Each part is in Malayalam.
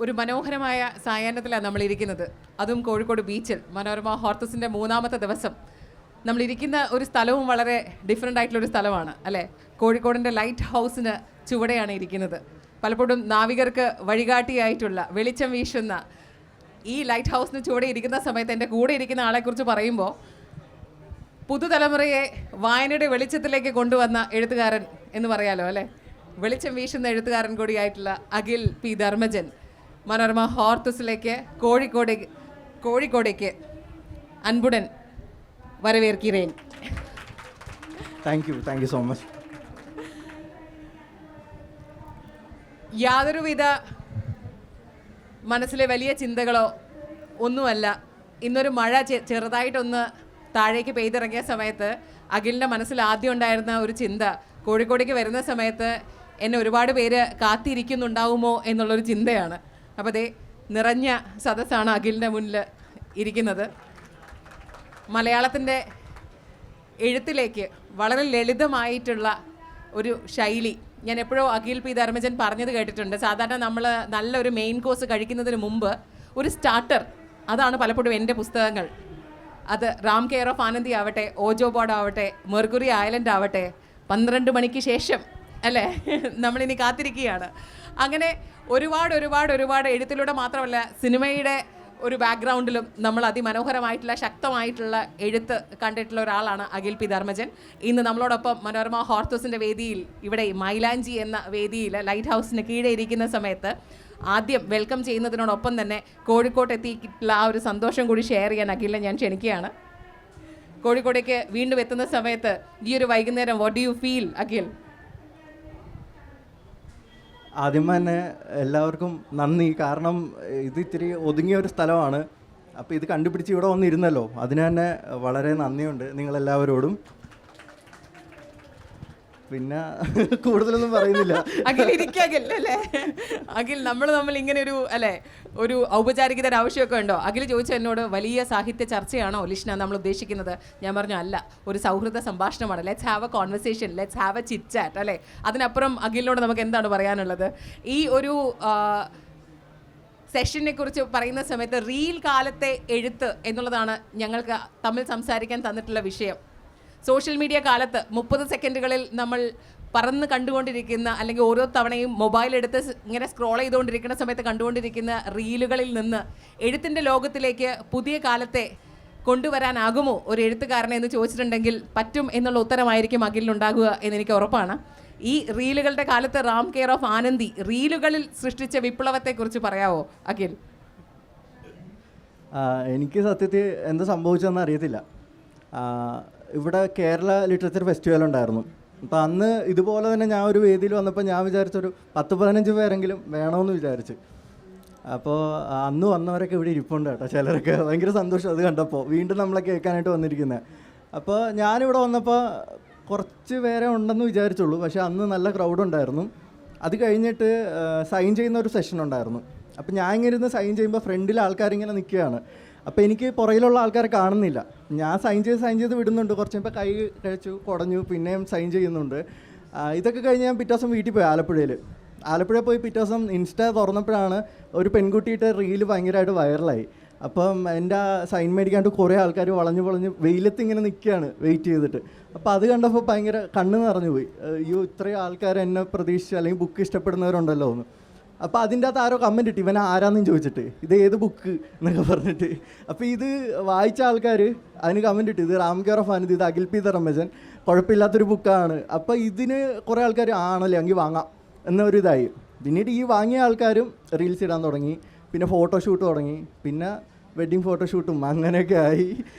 ഒരു മനോഹരമായ സായാഹ്നത്തിലാണ് നമ്മളിരിക്കുന്നത്. അതും കോഴിക്കോട് ബീച്ചിൽ മനോരമ ഹോർത്തസിൻ്റെ 3-ാമത്തെ ദിവസം നമ്മളിരിക്കുന്ന ഒരു സ്ഥലവും വളരെ ഡിഫറെൻ്റ് ആയിട്ടുള്ളൊരു സ്ഥലമാണ് അല്ലേ. കോഴിക്കോടിൻ്റെ ലൈറ്റ് ഹൗസിന് ചുവടെയാണ് ഇരിക്കുന്നത്. പലപ്പോഴും നാവികർക്ക് വഴികാട്ടിയായിട്ടുള്ള വെളിച്ചം വീശുന്ന ഈ ലൈറ്റ് ഹൗസിന് ചുവടെ ഇരിക്കുന്ന സമയത്ത് എൻ്റെ കൂടെ ഇരിക്കുന്ന ആളെക്കുറിച്ച് പറയുമ്പോൾ പുതുതലമുറയെ വായനയുടെ വെളിച്ചത്തിലേക്ക് കൊണ്ടുവന്ന എഴുത്തുകാരൻ എന്ന് പറയാലോ അല്ലേ. വെളിച്ചം വീശുന്ന എഴുത്തുകാരൻ കൂടിയായിട്ടുള്ള അഖിൽ പി ധർമ്മജൻ മനോരമ ഹോർത്തസിലേക്ക് കോഴിക്കോടേക്ക് അൻപുടൻ വരവേൽக்கிறேன். Thank you so much. യാതൊരുവിധ മനസ്സിലെ വലിയ ചിന്തകളോ ഒന്നുമല്ല. ഇന്നൊരു മഴ ചെറുതായിട്ടൊന്ന് താഴേക്ക് പെയ്തിറങ്ങിയ സമയത്ത് അഖിലിൻ്റെ മനസ്സിൽ ആദ്യം ഉണ്ടായിരുന്ന ഒരു ചിന്ത, കോഴിക്കോടേക്ക് വരുന്ന സമയത്ത് എന്നെ ഒരുപാട് പേര് കാത്തിരിക്കുന്നുണ്ടാവുമോ എന്നുള്ളൊരു ചിന്തയാണ്. അപ്പോൾ അതേ നിറഞ്ഞ സദസ്സാണ് അഖിലിൻ്റെ മുന്നിൽ ഇരിക്കുന്നത്. മലയാളത്തിൻ്റെ എഴുത്തിലേക്ക് വളരെ ലളിതമായിട്ടുള്ള ഒരു ശൈലി ഞാൻ എപ്പോഴും അഖിൽ പി ധർമ്മജൻ പറഞ്ഞത് കേട്ടിട്ടുണ്ട്. സാധാരണ നമ്മൾ നല്ലൊരു മെയിൻ കോഴ്സ് കഴിക്കുന്നതിന് മുമ്പ് ഒരു സ്റ്റാർട്ടർ, അതാണ് പലപ്പോഴും എൻ്റെ പുസ്തകങ്ങൾ. അത് റാം കെയർ ഓഫ് ആനന്ദി ആവട്ടെ, ഓജോ ബോർഡ് ആവട്ടെ, മെർക്കുറി ഐലൻഡ് ആവട്ടെ, 12 മണിക്ക് ശേഷം അല്ലേ നമ്മളിനി കാത്തിരിക്കുകയാണ്. അങ്ങനെ ഒരുപാട് എഴുത്തിലൂടെ മാത്രമല്ല സിനിമയുടെ ഒരു ബാക്ക്ഗ്രൗണ്ടിലും നമ്മൾ അതിമനോഹരമായിട്ടുള്ള ശക്തമായിട്ടുള്ള എഴുത്ത് കണ്ടിട്ടുള്ള ഒരാളാണ് അഖിൽ പി ധർമ്മജൻ. ഇന്ന് നമ്മളോടൊപ്പം മനോരമ ഹോർത്തസിൻ്റെ വേദിയിൽ ഇവിടെ മൈലാഞ്ചി എന്ന വേദിയിൽ ലൈറ്റ് ഹൗസിന് കീഴെ ഇരിക്കുന്ന സമയത്ത് ആദ്യം വെൽക്കം ചെയ്യുന്നതിനോടൊപ്പം തന്നെ കോഴിക്കോട്ട് എത്തിയിട്ടുള്ള ആ ഒരു സന്തോഷം കൂടി ഷെയർ ചെയ്യാൻ അഖിലിനെ ഞാൻ ക്ഷണിക്കുകയാണ്. കോഴിക്കോടേക്ക് വീണ്ടും എത്തുന്ന സമയത്ത് ഈ ഒരു വൈകുന്നേരം what do you feel Akhil? ആദ്യം തന്നെ എല്ലാവർക്കും നന്ദി. കാരണം ഇത് ഇത്തിരി ഒതുങ്ങിയ ഒരു സ്ഥലമാണ്. അപ്പോൾ ഇത് കണ്ടുപിടിച്ച് ഇവിടെ വന്നിരുന്നല്ലോ, അതിന് തന്നെ വളരെ നന്ദിയുണ്ട് നിങ്ങളെല്ലാവരോടും. പിന്നെ കൂടുതലൊന്നും പറയുന്നില്ല. അഖിൽ നമ്മൾ ഇങ്ങനെ ഒരു ഔപചാരികതയുടെ ആവശ്യമൊക്കെ ഉണ്ടോ? അഖിൽ ചോദിച്ച എന്നോട് വലിയ സാഹിത്യ ചർച്ചയാണോ ലിഷ്ന നമ്മൾ ഉദ്ദേശിക്കുന്നത്? ഞാൻ പറഞ്ഞു അല്ല, ഒരു സൗഹൃദ സംഭാഷണമാണ്. Let's have a conversation, let's have a chit chat അല്ലേ. അതിനപ്പുറം അഖിലിനോട് നമുക്ക് എന്താണ് പറയാനുള്ളത്? ഈ ഒരു സെഷനെ കുറിച്ച് പറയുന്ന സമയത്ത് റീൽ കാലത്തെ എഴുത്ത് എന്നുള്ളതാണ് ഞങ്ങൾക്ക് തമ്മിൽ സംസാരിക്കാൻ തന്നിട്ടുള്ള വിഷയം. സോഷ്യൽ മീഡിയ കാലത്ത് 30 സെക്കൻഡുകളിൽ നമ്മൾ പറന്ന് കണ്ടുകൊണ്ടിരിക്കുന്ന, അല്ലെങ്കിൽ ഓരോ തവണയും മൊബൈൽ എടുത്ത് ഇങ്ങനെ സ്ക്രോൾ ചെയ്തുകൊണ്ടിരിക്കുന്ന സമയത്ത് കണ്ടുകൊണ്ടിരിക്കുന്ന റീലുകളിൽ നിന്ന് എഴുത്തിൻ്റെ ലോകത്തിലേക്ക് പുതിയ കാലത്തെ കൊണ്ടുവരാനാകുമോ ഒരു എഴുത്തുകാരനെ എന്ന് ചോദിച്ചിട്ടുണ്ടെങ്കിൽ പറ്റും എന്നുള്ള ഉത്തരമായിരിക്കും അഖിലിനുണ്ടാകുക എന്നെനിക്ക് ഉറപ്പാണ്. ഈ റീലുകളുടെ കാലത്ത് റാം കെയർ ഓഫ് ആനന്ദി റീലുകളിൽ സൃഷ്ടിച്ച വിപ്ലവത്തെക്കുറിച്ച് പറയാവോ അഖിൽ? എനിക്ക് സത്യത്തിൽ എന്താ സംഭവിച്ചതെന്ന് അറിയത്തില്ല. ഇവിടെ കേരള ലിറ്ററേച്ചർ ഫെസ്റ്റിവൽ ഉണ്ടായിരുന്നു. അപ്പോൾ അന്ന് ഇതുപോലെ തന്നെ ഞാൻ ഒരു വേദിയിൽ വന്നപ്പോൾ ഞാൻ വിചാരിച്ചൊരു 10-15 പേരെങ്കിലും വേണമെന്ന് വിചാരിച്ച്. അപ്പോൾ അന്ന് വന്നവരൊക്കെ ഇവിടെ ഇരിപ്പുണ്ട് കേട്ടോ. ചിലരൊക്കെ ഭയങ്കര സന്തോഷം അത് കണ്ടപ്പോൾ, വീണ്ടും നമ്മളെ കേൾക്കാനായിട്ട് വന്നിരിക്കുന്നത്. അപ്പോൾ ഞാനിവിടെ വന്നപ്പോൾ കുറച്ച് പേരെ ഉണ്ടെന്ന് വിചാരിച്ചുള്ളൂ, പക്ഷേ അന്ന് നല്ല ക്രൗഡ് ഉണ്ടായിരുന്നു. അത് കഴിഞ്ഞിട്ട് സൈൻ ചെയ്യുന്ന ഒരു സെഷൻ ഉണ്ടായിരുന്നു. അപ്പോൾ ഞാൻ ഇങ്ങനെ ഇരുന്ന് സൈൻ ചെയ്യുമ്പോൾ ഫ്രണ്ടിൽ ആൾക്കാരിങ്ങനെ നിൽക്കുകയാണ്. അപ്പോൾ എനിക്ക് പുറകിലുള്ള ആൾക്കാരെ കാണുന്നില്ല. ഞാൻ സൈൻ ചെയ്ത് വിടുന്നുണ്ട്. കുറച്ച് കഴിയുമ്പോൾ കൈ കഴിച്ചു കുടഞ്ഞു, പിന്നെയും സൈൻ ചെയ്യുന്നുണ്ട്. ഇതൊക്കെ കഴിഞ്ഞ് ഞാൻ പിറ്റേ ദിവസം വീട്ടിൽ പോയി ആലപ്പുഴ പോയി പിറ്റേ ദിവസം ഇൻസ്റ്റാ തുറന്നപ്പോഴാണ് ഒരു പെൺകുട്ടിയുടെ റീല് ഭയങ്കരമായിട്ട് വൈറലായി. അപ്പം എൻ്റെ സൈൻ മേടിക്കാണ്ട് കുറേ ആൾക്കാർ വളഞ്ഞ് വെയിലത്ത് ഇങ്ങനെ നിൽക്കുകയാണ് വെയിറ്റ് ചെയ്തിട്ട്. അപ്പോൾ അത് കണ്ടപ്പോൾ ഭയങ്കര കണ്ണ് നിറഞ്ഞു പോയി. അയ്യോ, ഇത്രയും ആൾക്കാർ എന്നെ പ്രതീക്ഷിച്ച് അല്ലെങ്കിൽ ബുക്ക് ഇഷ്ടപ്പെടുന്നവരുണ്ടല്ലോ എന്ന്. അപ്പോൾ അതിൻ്റെ അകത്ത് ആരോ കമൻറ്റ് ഇട്ട്, ഇവൻ ആരാന്നും ചോദിച്ചിട്ട്, ഇത് ഏത് ബുക്ക് എന്നൊക്കെ പറഞ്ഞിട്ട്. അപ്പോൾ ഇത് വായിച്ച ആൾക്കാർ അതിന് കമൻറ്റ് ഇട്ട്, ഇത് റാം കെയർ ഓഫ് ആനന്ദി, ഇത് അഖിൽ പി ധർമ്മജൻ, കുഴപ്പമില്ലാത്തൊരു ബുക്കാണ്. അപ്പോൾ ഇതിന് കുറേ ആൾക്കാർ ആണല്ലേ എങ്കിൽ വാങ്ങാം എന്നൊരിതായി. പിന്നീട് ഈ വാങ്ങിയ ആൾക്കാരും റീൽസ് ഇടാൻ തുടങ്ങി, പിന്നെ ഫോട്ടോഷൂട്ട് തുടങ്ങി, പിന്നെ വെഡ്ഡിങ് ഫോട്ടോഷൂട്ടും അങ്ങനെയൊക്കെ ആയി.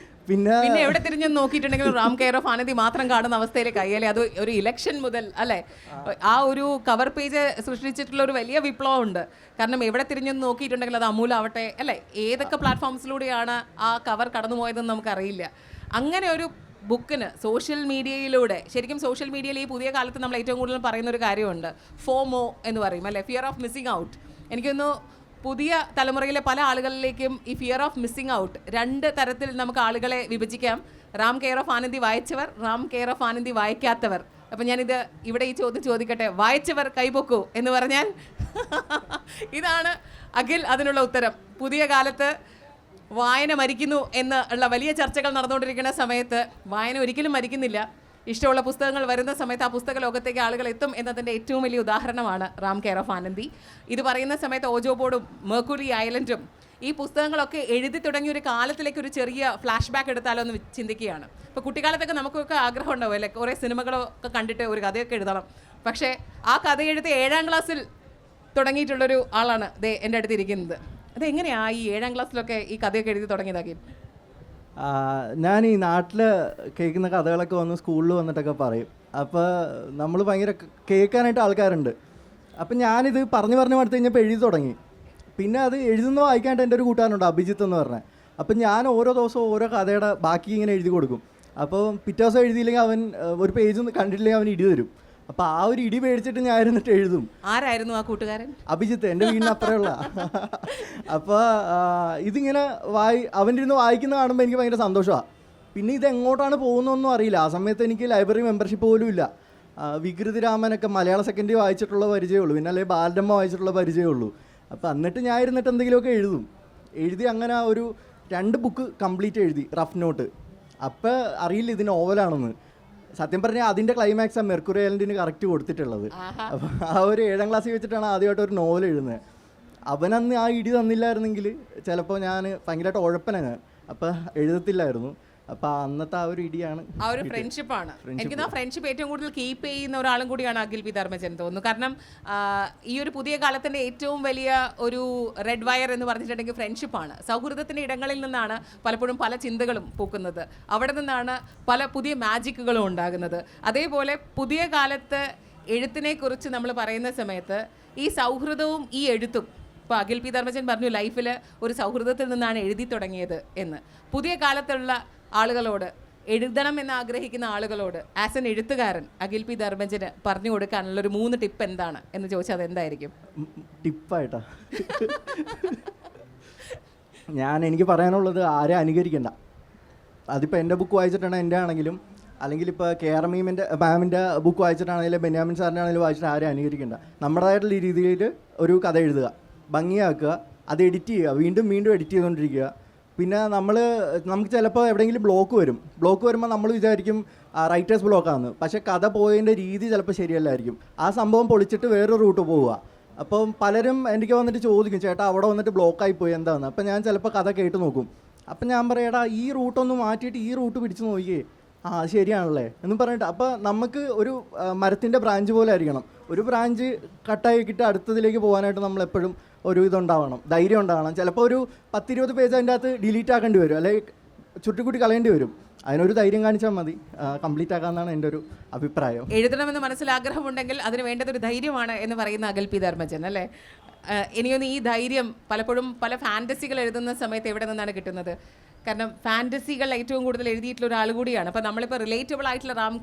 പിന്നെ എവിടെ തിരിഞ്ഞു നോക്കിയിട്ടുണ്ടെങ്കിലും റാം കെയർ ഓഫ് ആനന്ദി മാത്രം കാണുന്ന അവസ്ഥയിലേക്ക് അയ്യല്ലേ. അത് ഒരു ഇലക്ഷൻ മുതൽ അല്ലേ ആ ഒരു കവർ പേജ് സൃഷ്ടിച്ചിട്ടുള്ള ഒരു വലിയ വിപ്ലവം ഉണ്ട്. കാരണം എവിടെ തിരിഞ്ഞു നോക്കിയിട്ടുണ്ടെങ്കിൽ അത് അമൂലാവട്ടെ അല്ലേ, ഏതൊക്കെ പ്ലാറ്റ്ഫോംസിലൂടെയാണ് ആ കവർ കടന്നുപോയതെന്ന് നമുക്കറിയില്ല. അങ്ങനെ ഒരു ബുക്കിന് സോഷ്യൽ മീഡിയയിലൂടെ, ശരിക്കും സോഷ്യൽ മീഡിയയിൽ ഈ പുതിയ കാലത്ത് നമ്മൾ ഏറ്റവും കൂടുതൽ പറയുന്ന ഒരു കാര്യമുണ്ട്, ഫോമോ എന്ന് പറയും അല്ലേ, ഫിയർ ഓഫ് മിസ്സിങ് ഔട്ട്. എനിക്കൊന്ന് പുതിയ തലമുറയിലെ പല ആളുകളിലേക്കും ഈ ഫിയർ ഓഫ് മിസ്സിങ് ഔട്ട് 2 തരത്തിൽ നമുക്ക് ആളുകളെ വിഭജിക്കാം. റാം കെയർ ഓഫ് ആനന്ദി വായിച്ചവർ, റാം കെയർ ഓഫ് ആനന്ദി വായിക്കാത്തവർ. അപ്പം ഞാനിത് ഇവിടെ ഈ ചോദ്യം ചോദിക്കട്ടെ, വായിച്ചവർ കൈപൊക്കൂ എന്ന് പറഞ്ഞാൽ ഇതാണ് അഖിൽ അതിനുള്ള ഉത്തരം. പുതിയ കാലത്ത് വായന മരിക്കുന്നു എന്ന് ഉള്ള വലിയ ചർച്ചകൾ നടന്നുകൊണ്ടിരിക്കുന്ന സമയത്ത് വായന ഒരിക്കലും മരിക്കുന്നില്ല. ഇഷ്ടമുള്ള പുസ്തകങ്ങൾ വരുന്ന സമയത്ത് ആ പുസ്തക ലോകത്തേക്ക് ആളുകൾ എത്തും എന്നതിൻ്റെ ഏറ്റവും വലിയ ഉദാഹരണമാണ് റാം കെയർ ഓഫ് ആനന്ദി. ഇത് പറയുന്ന സമയത്ത് ഓജോ ബോർഡും മെർക്കുറി ഐലൻഡും ഈ പുസ്തകങ്ങളൊക്കെ എഴുതി തുടങ്ങിയ ഒരു കാലത്തിലേക്ക് ഒരു ചെറിയ ഫ്ലാഷ് ബാക്ക് എടുത്താലോ എന്ന് ചിന്തിക്കുകയാണ്. ഇപ്പോൾ കുട്ടിക്കാലത്തൊക്കെ നമുക്കൊക്കെ ആഗ്രഹം ഉണ്ടാവും അല്ലേ, കുറേ സിനിമകളൊക്കെ കണ്ടിട്ട് ഒരു കഥയൊക്കെ എഴുതണം. പക്ഷേ ആ കഥ എഴുതി 7ാം ക്ലാസ്സിൽ തുടങ്ങിയിട്ടുള്ളൊരു ആളാണ് ദേ എൻ്റെ അടുത്ത് ഇരിക്കുന്നത്. അതെങ്ങനെയാണ് ഈ 7ാം ക്ലാസ്സിലൊക്കെ ഈ കഥയൊക്കെ എഴുതി തുടങ്ങിയതാക്കി? ഞാൻ ഈ നാട്ടിൽ കേൾക്കുന്ന കഥകളൊക്കെ വന്ന് സ്കൂളിൽ വന്നിട്ടൊക്കെ പറയും. അപ്പോൾ നമ്മൾ ഭയങ്കര കേൾക്കാനായിട്ട് ആൾക്കാരുണ്ട്. അപ്പം ഞാനിത് പറഞ്ഞു അടുത്ത് കഴിഞ്ഞപ്പോൾ എഴുതി തുടങ്ങി. പിന്നെ അത് എഴുതുന്ന വായിക്കാനായിട്ട് എൻ്റെ ഒരു കൂട്ടുകാരനുണ്ട്, അഭിജിത്ത് എന്ന് പറഞ്ഞത്. അപ്പം ഞാൻ ഓരോ ദിവസവും ഓരോ കഥയുടെ ബാക്കി ഇങ്ങനെ എഴുതി കൊടുക്കും. അപ്പോൾ പിറ്റേ ദിവസം എഴുതിയില്ലെങ്കിൽ അവൻ ഒരു പേജ് കണ്ടിട്ടില്ലെങ്കിൽ അവൻ ഇടി തരും. അപ്പോൾ ആ ഒരു ഇടി പേടിച്ചിട്ട് ഞാൻ ഇരുന്നിട്ട് എഴുതും. ആരായിരുന്നു ആ കൂട്ടുകാരൻ? അഭിജിത്ത്, എൻ്റെ വീടിന് അപ്പുറമുള്ള. അപ്പോൾ ഇതിങ്ങനെ അവൻ്റെ ഇരുന്ന് വായിക്കുന്ന കാണുമ്പോൾ എനിക്ക് ഭയങ്കര സന്തോഷമാണ്. പിന്നെ ഇത് എങ്ങോട്ടാണ് പോകുന്നതെന്നും അറിയില്ല. ആ സമയത്ത് എനിക്ക് ലൈബ്രറി മെമ്പർഷിപ്പ് പോലും ഇല്ല. വികൃതി രാമനൊക്കെ മലയാള സെക്കൻഡറി വായിച്ചിട്ടുള്ള പരിചയമുള്ളൂ, പിന്നെ അല്ലെങ്കിൽ ബാലരമ്മ വായിച്ചിട്ടുള്ള പരിചയമുള്ളൂ. അപ്പോൾ എന്നിട്ട് ഞാൻ ഇരുന്നിട്ട് എന്തെങ്കിലുമൊക്കെ എഴുതി അങ്ങനെ ഒരു 2 ബുക്ക് കംപ്ലീറ്റ് എഴുതി, റഫ് നോട്ട്. അപ്പോൾ അറിയില്ല ഇത് നോവലാണെന്ന്. സത്യം പറഞ്ഞാൽ അതിൻ്റെ ക്ലൈമാക്സാണ് മെർക്കുറി ഐലൻഡിന് കറക്റ്റ് കൊടുത്തിട്ടുള്ളത്. അപ്പോൾ ആ ഒരു 7ാം ക്ലാസ്സിൽ വെച്ചിട്ടാണ് ആദ്യമായിട്ട് ഒരു നോവൽ എഴുതുന്നത്. അവനന്ന് ആ ഇടി തന്നില്ലായിരുന്നെങ്കിൽ ചിലപ്പോൾ ഞാൻ ഭയങ്കരമായിട്ട് ഉഴപ്പനാണ്, അപ്പോൾ എഴുതത്തില്ലായിരുന്നു. അപ്പോൾ അന്നത്തെ ആ ഒരു ഇടിയാണ്, ആ ഒരു ഫ്രണ്ട്ഷിപ്പാണ്. എനിക്ക് ആ ഫ്രണ്ട്ഷിപ്പ് ഏറ്റവും കൂടുതൽ കീപ്പ് ചെയ്യുന്ന ഒരാളും കൂടിയാണ് അഖിൽ പി ധർമ്മജൻ തോന്നുന്നു. കാരണം ഈ ഒരു പുതിയ കാലത്തിൻ്റെ ഏറ്റവും വലിയ ഒരു റെഡ് വയർ എന്ന് പറഞ്ഞിട്ടുണ്ടെങ്കിൽ ഫ്രണ്ട്ഷിപ്പാണ്. സൗഹൃദത്തിൻ്റെ ഇടങ്ങളിൽ നിന്നാണ് പലപ്പോഴും പല ചിന്തകളും പൂക്കുന്നത്, അവിടെ നിന്നാണ് പല പുതിയ മാജിക്കുകളും ഉണ്ടാകുന്നത്. അതേപോലെ പുതിയ കാലത്ത് എഴുത്തിനെക്കുറിച്ച് നമ്മൾ പറയുന്ന സമയത്ത് ഈ സൗഹൃദവും ഈ എഴുത്തും, ഇപ്പോൾ അഖിൽ പി ധർമ്മജൻ പറഞ്ഞു ലൈഫിൽ ഒരു സൗഹൃദത്തിൽ നിന്നാണ് എഴുതി തുടങ്ങിയത് എന്ന്. പുതിയ കാലത്തുള്ള ആളുകളോട്, എഴുതണം എന്ന് ആഗ്രഹിക്കുന്ന ആളുകളോട് ആസ് എൻ എഴുത്തുകാരൻ അഖിൽ പി ധർമ്മജന് പറഞ്ഞു കൊടുക്കാനുള്ള ഒരു 3 ടിപ്പ് എന്താണ് എന്ന് ചോദിച്ചാൽ അതെന്തായിരിക്കും? ടിപ്പായിട്ടാ എനിക്ക് പറയാനുള്ളത്, ആരെ അനുകരിക്കണ്ട. അതിപ്പോൾ എൻ്റെ ബുക്ക് വായിച്ചിട്ടാണ് എൻ്റെ ആണെങ്കിലും, അല്ലെങ്കിൽ ഇപ്പോൾ KR മാമിൻ്റെ ബുക്ക് വായിച്ചിട്ടാണെങ്കിലും ബെന്യാമിൻ സാറിൻ്റെ ആണെങ്കിലും വായിച്ചിട്ട് ആരെ അനുകരിക്കണ്ട. നമ്മുടേതായിട്ടുള്ള രീതിയിൽ ഒരു കഥ എഴുതുക, ഭംഗിയാക്കുക, അത് എഡിറ്റ് ചെയ്യുക, വീണ്ടും എഡിറ്റ് ചെയ്തുകൊണ്ടിരിക്കുക. പിന്നെ നമുക്ക് ചിലപ്പോൾ എവിടെയെങ്കിലും ബ്ലോക്ക് വരുമ്പോൾ നമ്മൾ വിചാരിക്കും റൈറ്റേഴ്സ് ബ്ലോക്കാണ്. പക്ഷേ കഥ പോയതിൻ്റെ രീതി ചിലപ്പോൾ ശരിയല്ലായിരിക്കും. ആ സംഭവം പൊളിച്ചിട്ട് വേറൊരു റൂട്ട് പോവുക. അപ്പം പലരും എനിക്ക് വന്നിട്ട് ചോദിക്കും, ചേട്ടാ അവിടെ വന്നിട്ട് ബ്ലോക്കായിപ്പോയി എന്താണെന്ന്. അപ്പം ഞാൻ ചിലപ്പോൾ കഥ കേട്ട് നോക്കും. അപ്പം ഞാൻ പറയടാ ഈ റൂട്ടൊന്ന് മാറ്റിയിട്ട് ഈ റൂട്ട് പിടിച്ച് നോക്കിയേ, ശരിയാണല്ലേ എന്ന് പറഞ്ഞിട്ട്. അപ്പോൾ നമുക്ക് ഒരു മരത്തിൻ്റെ ബ്രാഞ്ച് പോലെ ആയിരിക്കണം. ഒരു ബ്രാഞ്ച് കട്ടാക്കിയിട്ട് അടുത്തതിലേക്ക് പോകാനായിട്ട് നമ്മളെപ്പോഴും ഒരു ഇതുണ്ടാവണം, ധൈര്യം ഉണ്ടാവണം. ചിലപ്പോൾ ഒരു 10-20 പേജ് അതിൻ്റെ അകത്ത് ഡിലീറ്റ് ആക്കേണ്ടി വരും, അല്ലെങ്കിൽ ചുട്ടിക്കുട്ടി കളയേണ്ടി വരും. അതിനൊരു ധൈര്യം കാണിച്ചാൽ മതി, കംപ്ലീറ്റ് ആക്കാമെന്നാണ് എൻ്റെ ഒരു അഭിപ്രായം. എഴുതണമെന്ന് മനസ്സിൽ ആഗ്രഹമുണ്ടെങ്കിൽ അതിന് വേണ്ടതൊരു ധൈര്യമാണ് എന്ന് പറയുന്ന അഖിൽ പി ധർമ്മജൻ അല്ലേ? ഇനിയൊന്ന് ഈ ധൈര്യം പലപ്പോഴും പല ഫാൻറ്റസികൾ എഴുതുന്ന സമയത്ത് എവിടെ നിന്നാണ് കിട്ടുന്നത്? കാരണം ഫാൻറ്റസികൾ ഏറ്റവും കൂടുതൽ എഴുതിയിട്ടുള്ള ഒരാൾ കൂടിയാണ്. അപ്പോൾ നമ്മളിപ്പോൾ റിലേറ്റബിൾ ആയിട്ടുള്ള റാം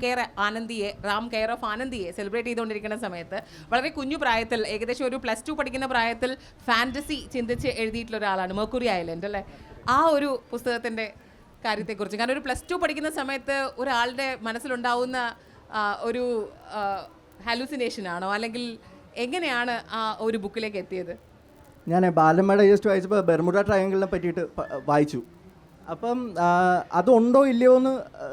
കെയർ ഓഫ് ആനന്ദിയെ സെലിബ്രേറ്റ് ചെയ്തുകൊണ്ടിരിക്കുന്ന സമയത്ത് വളരെ കുഞ്ഞു പ്രായത്തിൽ, ഏകദേശം ഒരു +2 പഠിക്കുന്ന പ്രായത്തിൽ ഫാൻറ്റസി ചിന്തിച്ച് എഴുതിയിട്ടുള്ള ഒരാളാണ് മെർക്കുറി ഐലൻഡ് അല്ലേ? ആ ഒരു പുസ്തകത്തിൻ്റെ കാര്യത്തെക്കുറിച്ച്, കാരണം ഒരു +2 പഠിക്കുന്ന സമയത്ത് ഒരാളുടെ മനസ്സിലുണ്ടാവുന്ന ഒരു ഹാലൂസിനേഷൻ ആണോ, അല്ലെങ്കിൽ എങ്ങനെയാണ് ആ ഒരു ബുക്കിലേക്ക് എത്തിയത്? ഞാൻ ബാലമ്മയുടെ ജസ്റ്റ് വായിച്ചപ്പോൾ ബെർമുഡ ട്രയാങ്കിളിനെ പറ്റിയിട്ട് വായിച്ചു. അപ്പം അതുണ്ടോ ഇല്ലയോ എന്ന്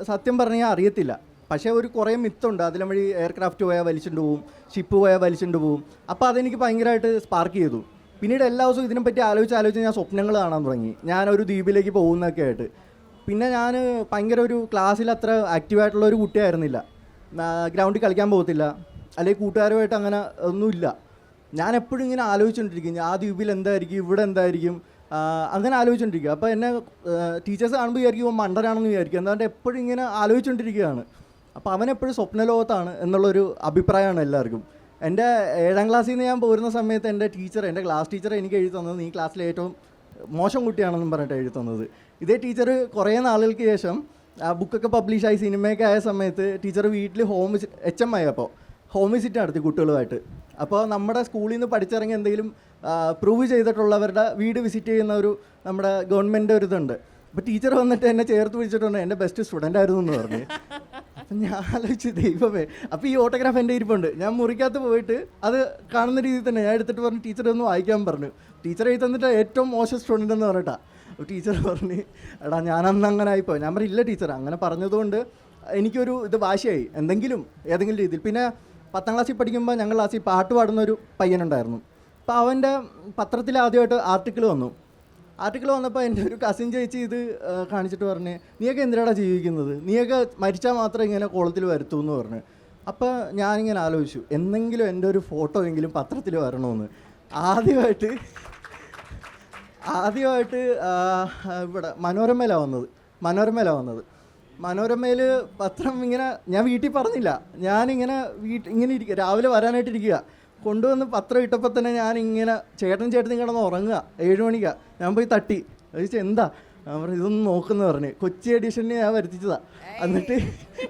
സത്യം പറഞ്ഞാൽ അറിയത്തില്ല. പക്ഷേ ഒരു കുറേ മിത്തുണ്ട്. അതിലെ വഴി എയർക്രാഫ്റ്റ് പോയാൽ വലിച്ചുകൊണ്ട് പോവും, ഷിപ്പ് പോയാൽ വലിച്ചുകൊണ്ട് പോവും. അപ്പോൾ അതെനിക്ക് ഭയങ്കരമായിട്ട് സ്പാർക്ക് ചെയ്തു. പിന്നീട് എല്ലാ ദിവസവും ഇതിനെപ്പറ്റി ആലോചിച്ച് ഞാൻ സ്വപ്നങ്ങൾ കാണാൻ തുടങ്ങി, ഞാനൊരു ദ്വീപിലേക്ക് പോകുന്നതൊക്കെ ആയിട്ട്. പിന്നെ ഞാൻ ഭയങ്കര ഒരു ക്ലാസ്സിൽ അത്ര ആക്റ്റീവായിട്ടുള്ള ഒരു കുട്ടിയായിരുന്നില്ല. ഗ്രൗണ്ടിൽ കളിക്കാൻ പോകത്തില്ല, അല്ലെങ്കിൽ കൂട്ടുകാരുമായിട്ട് അങ്ങനെ ഒന്നുമില്ല. ഞാൻ എപ്പോഴും ഇങ്ങനെ ആലോചിച്ചുകൊണ്ടിരിക്കും, ആ ദ്വീപിൽ എന്തായിരിക്കും, ഇവിടെ എന്തായിരിക്കും, അങ്ങനെ ആലോചിച്ചുകൊണ്ടിരിക്കുക. അപ്പോൾ എന്നെ ടീച്ചേഴ്സ് കാണുമ്പോൾ വിചാരിക്കും മണ്ടനാണെന്ന് വിചാരിക്കും. എന്താണ്ട് എപ്പോഴും ഇങ്ങനെ ആലോചിച്ചുകൊണ്ടിരിക്കുകയാണ്. അപ്പോൾ അവനെപ്പോഴും സ്വപ്നലോകത്താണ് എന്നുള്ളൊരു അഭിപ്രായമാണ് എല്ലാവർക്കും. എൻ്റെ 7ാം ക്ലാസ്സിൽ നിന്ന് ഞാൻ പോരുന്ന സമയത്ത് എൻ്റെ ക്ലാസ് ടീച്ചർ എനിക്ക് എഴുതി തന്നത് നീ ക്ലാസ്സിലെ ഏറ്റവും മോശം കുട്ടിയാണെന്നും പറഞ്ഞിട്ട് എഴുതി തന്നത്. ഇതേ ടീച്ചർ കുറേ നാളുകൾക്ക് ശേഷം ബുക്കൊക്കെ പബ്ലിഷായി സിനിമയൊക്കെ ആയ സമയത്ത് ടീച്ചർ വീട്ടിൽ HM ആയപ്പോൾ ഹോം വിസിറ്റ് നടത്തി കുട്ടികളുമായിട്ട്. അപ്പോൾ നമ്മുടെ സ്കൂളിൽ നിന്ന് പഠിച്ചിറങ്ങി എന്തെങ്കിലും പ്രൂവ് ചെയ്തിട്ടുള്ളവരുടെ വീട് വിസിറ്റ് ചെയ്യുന്ന ഒരു നമ്മുടെ ഗവൺമെൻറ് ഒരു ഇതുണ്ട്. അപ്പോൾ ടീച്ചർ വന്നിട്ട് എന്നെ ചേർത്ത് പിടിച്ചിട്ടുണ്ട്, എൻ്റെ ബെസ്റ്റ് സ്റ്റുഡൻ്റ് ആയിരുന്നു എന്ന് പറഞ്ഞ്. അപ്പം ഞാൻ ആലോചിച്ച് ദൈവമേ, അപ്പോൾ ഈ ഓട്ടോഗ്രാഫ് എൻ്റെ ഇരിപ്പുണ്ട്. ഞാൻ മുറിക്കകത്ത് പോയിട്ട് അത് കാണുന്ന രീതിയിൽ തന്നെ ഞാൻ എടുത്തിട്ട് പറഞ്ഞു ടീച്ചർ ഒന്ന് വായിക്കാൻ പറഞ്ഞു. ടീച്ചർ എഴുതി തന്നിട്ട് ഏറ്റവും മോശം സ്റ്റുഡൻ്റ് എന്ന് പറഞ്ഞിട്ടാണ്. അപ്പോൾ ടീച്ചർ പറഞ്ഞ് എടാ ഞാൻ അന്ന് അങ്ങനെ ആയിപ്പോയി. ഞാൻ പറഞ്ഞു ഇല്ല ടീച്ചർ, അങ്ങനെ പറഞ്ഞതുകൊണ്ട് എനിക്കൊരു ഇത് വാശിയായി ഏതെങ്കിലും രീതിയിൽ. പിന്നെ 10ാം ക്ലാസ്സിൽ പഠിക്കുമ്പോൾ ഞങ്ങൾ ക്ലാസ്സിൽ പാട്ട് പാടുന്നൊരു പയ്യനുണ്ടായിരുന്നു. അപ്പോൾ അവൻ്റെ പത്രത്തിൽ ആദ്യമായിട്ട് ആർട്ടിക്കിൾ വന്നപ്പോൾ എൻ്റെ ഒരു കസിൻ ചേച്ചി ഇത് കാണിച്ചിട്ട് പറഞ്ഞ് നീയൊക്കെ എന്തിനാണ് ജീവിക്കുന്നത്, നീയൊക്കെ മരിച്ചാൽ മാത്രം ഇങ്ങനെ കോളത്തിൽ വരുത്തൂ എന്ന് പറഞ്ഞു. അപ്പോൾ ഞാനിങ്ങനെ ആലോചിച്ചു എന്തെങ്കിലും എൻ്റെ ഒരു ഫോട്ടോ എങ്കിലും പത്രത്തിൽ വരണമെന്ന്. ആദ്യമായിട്ട് ഇവിടെ മനോരമയിലാണ് വന്നത്. മനോരമയിൽ പത്രം ഇങ്ങനെ ഞാൻ വീട്ടിൽ പറഞ്ഞില്ല. ഞാനിങ്ങനെ ഇങ്ങനെ ഇരിക്കുക, രാവിലെ വരാനായിട്ടിരിക്കുക. കൊണ്ടുവന്ന് പത്രം ഇട്ടപ്പോൾ തന്നെ ഞാനിങ്ങനെ ചേട്ടൻ കിടന്ന് ഉറങ്ങുക. 7 മണിക്കാണ്. ഞാൻ പോയി തട്ടി. ചോദിച്ചാൽ എന്താ? ഞാൻ പറഞ്ഞു ഇതൊന്നും നോക്കുന്നു പറഞ്ഞ്. കൊച്ചി എഡിഷന് ഞാൻ വരുത്തിച്ചതാണ്. എന്നിട്ട്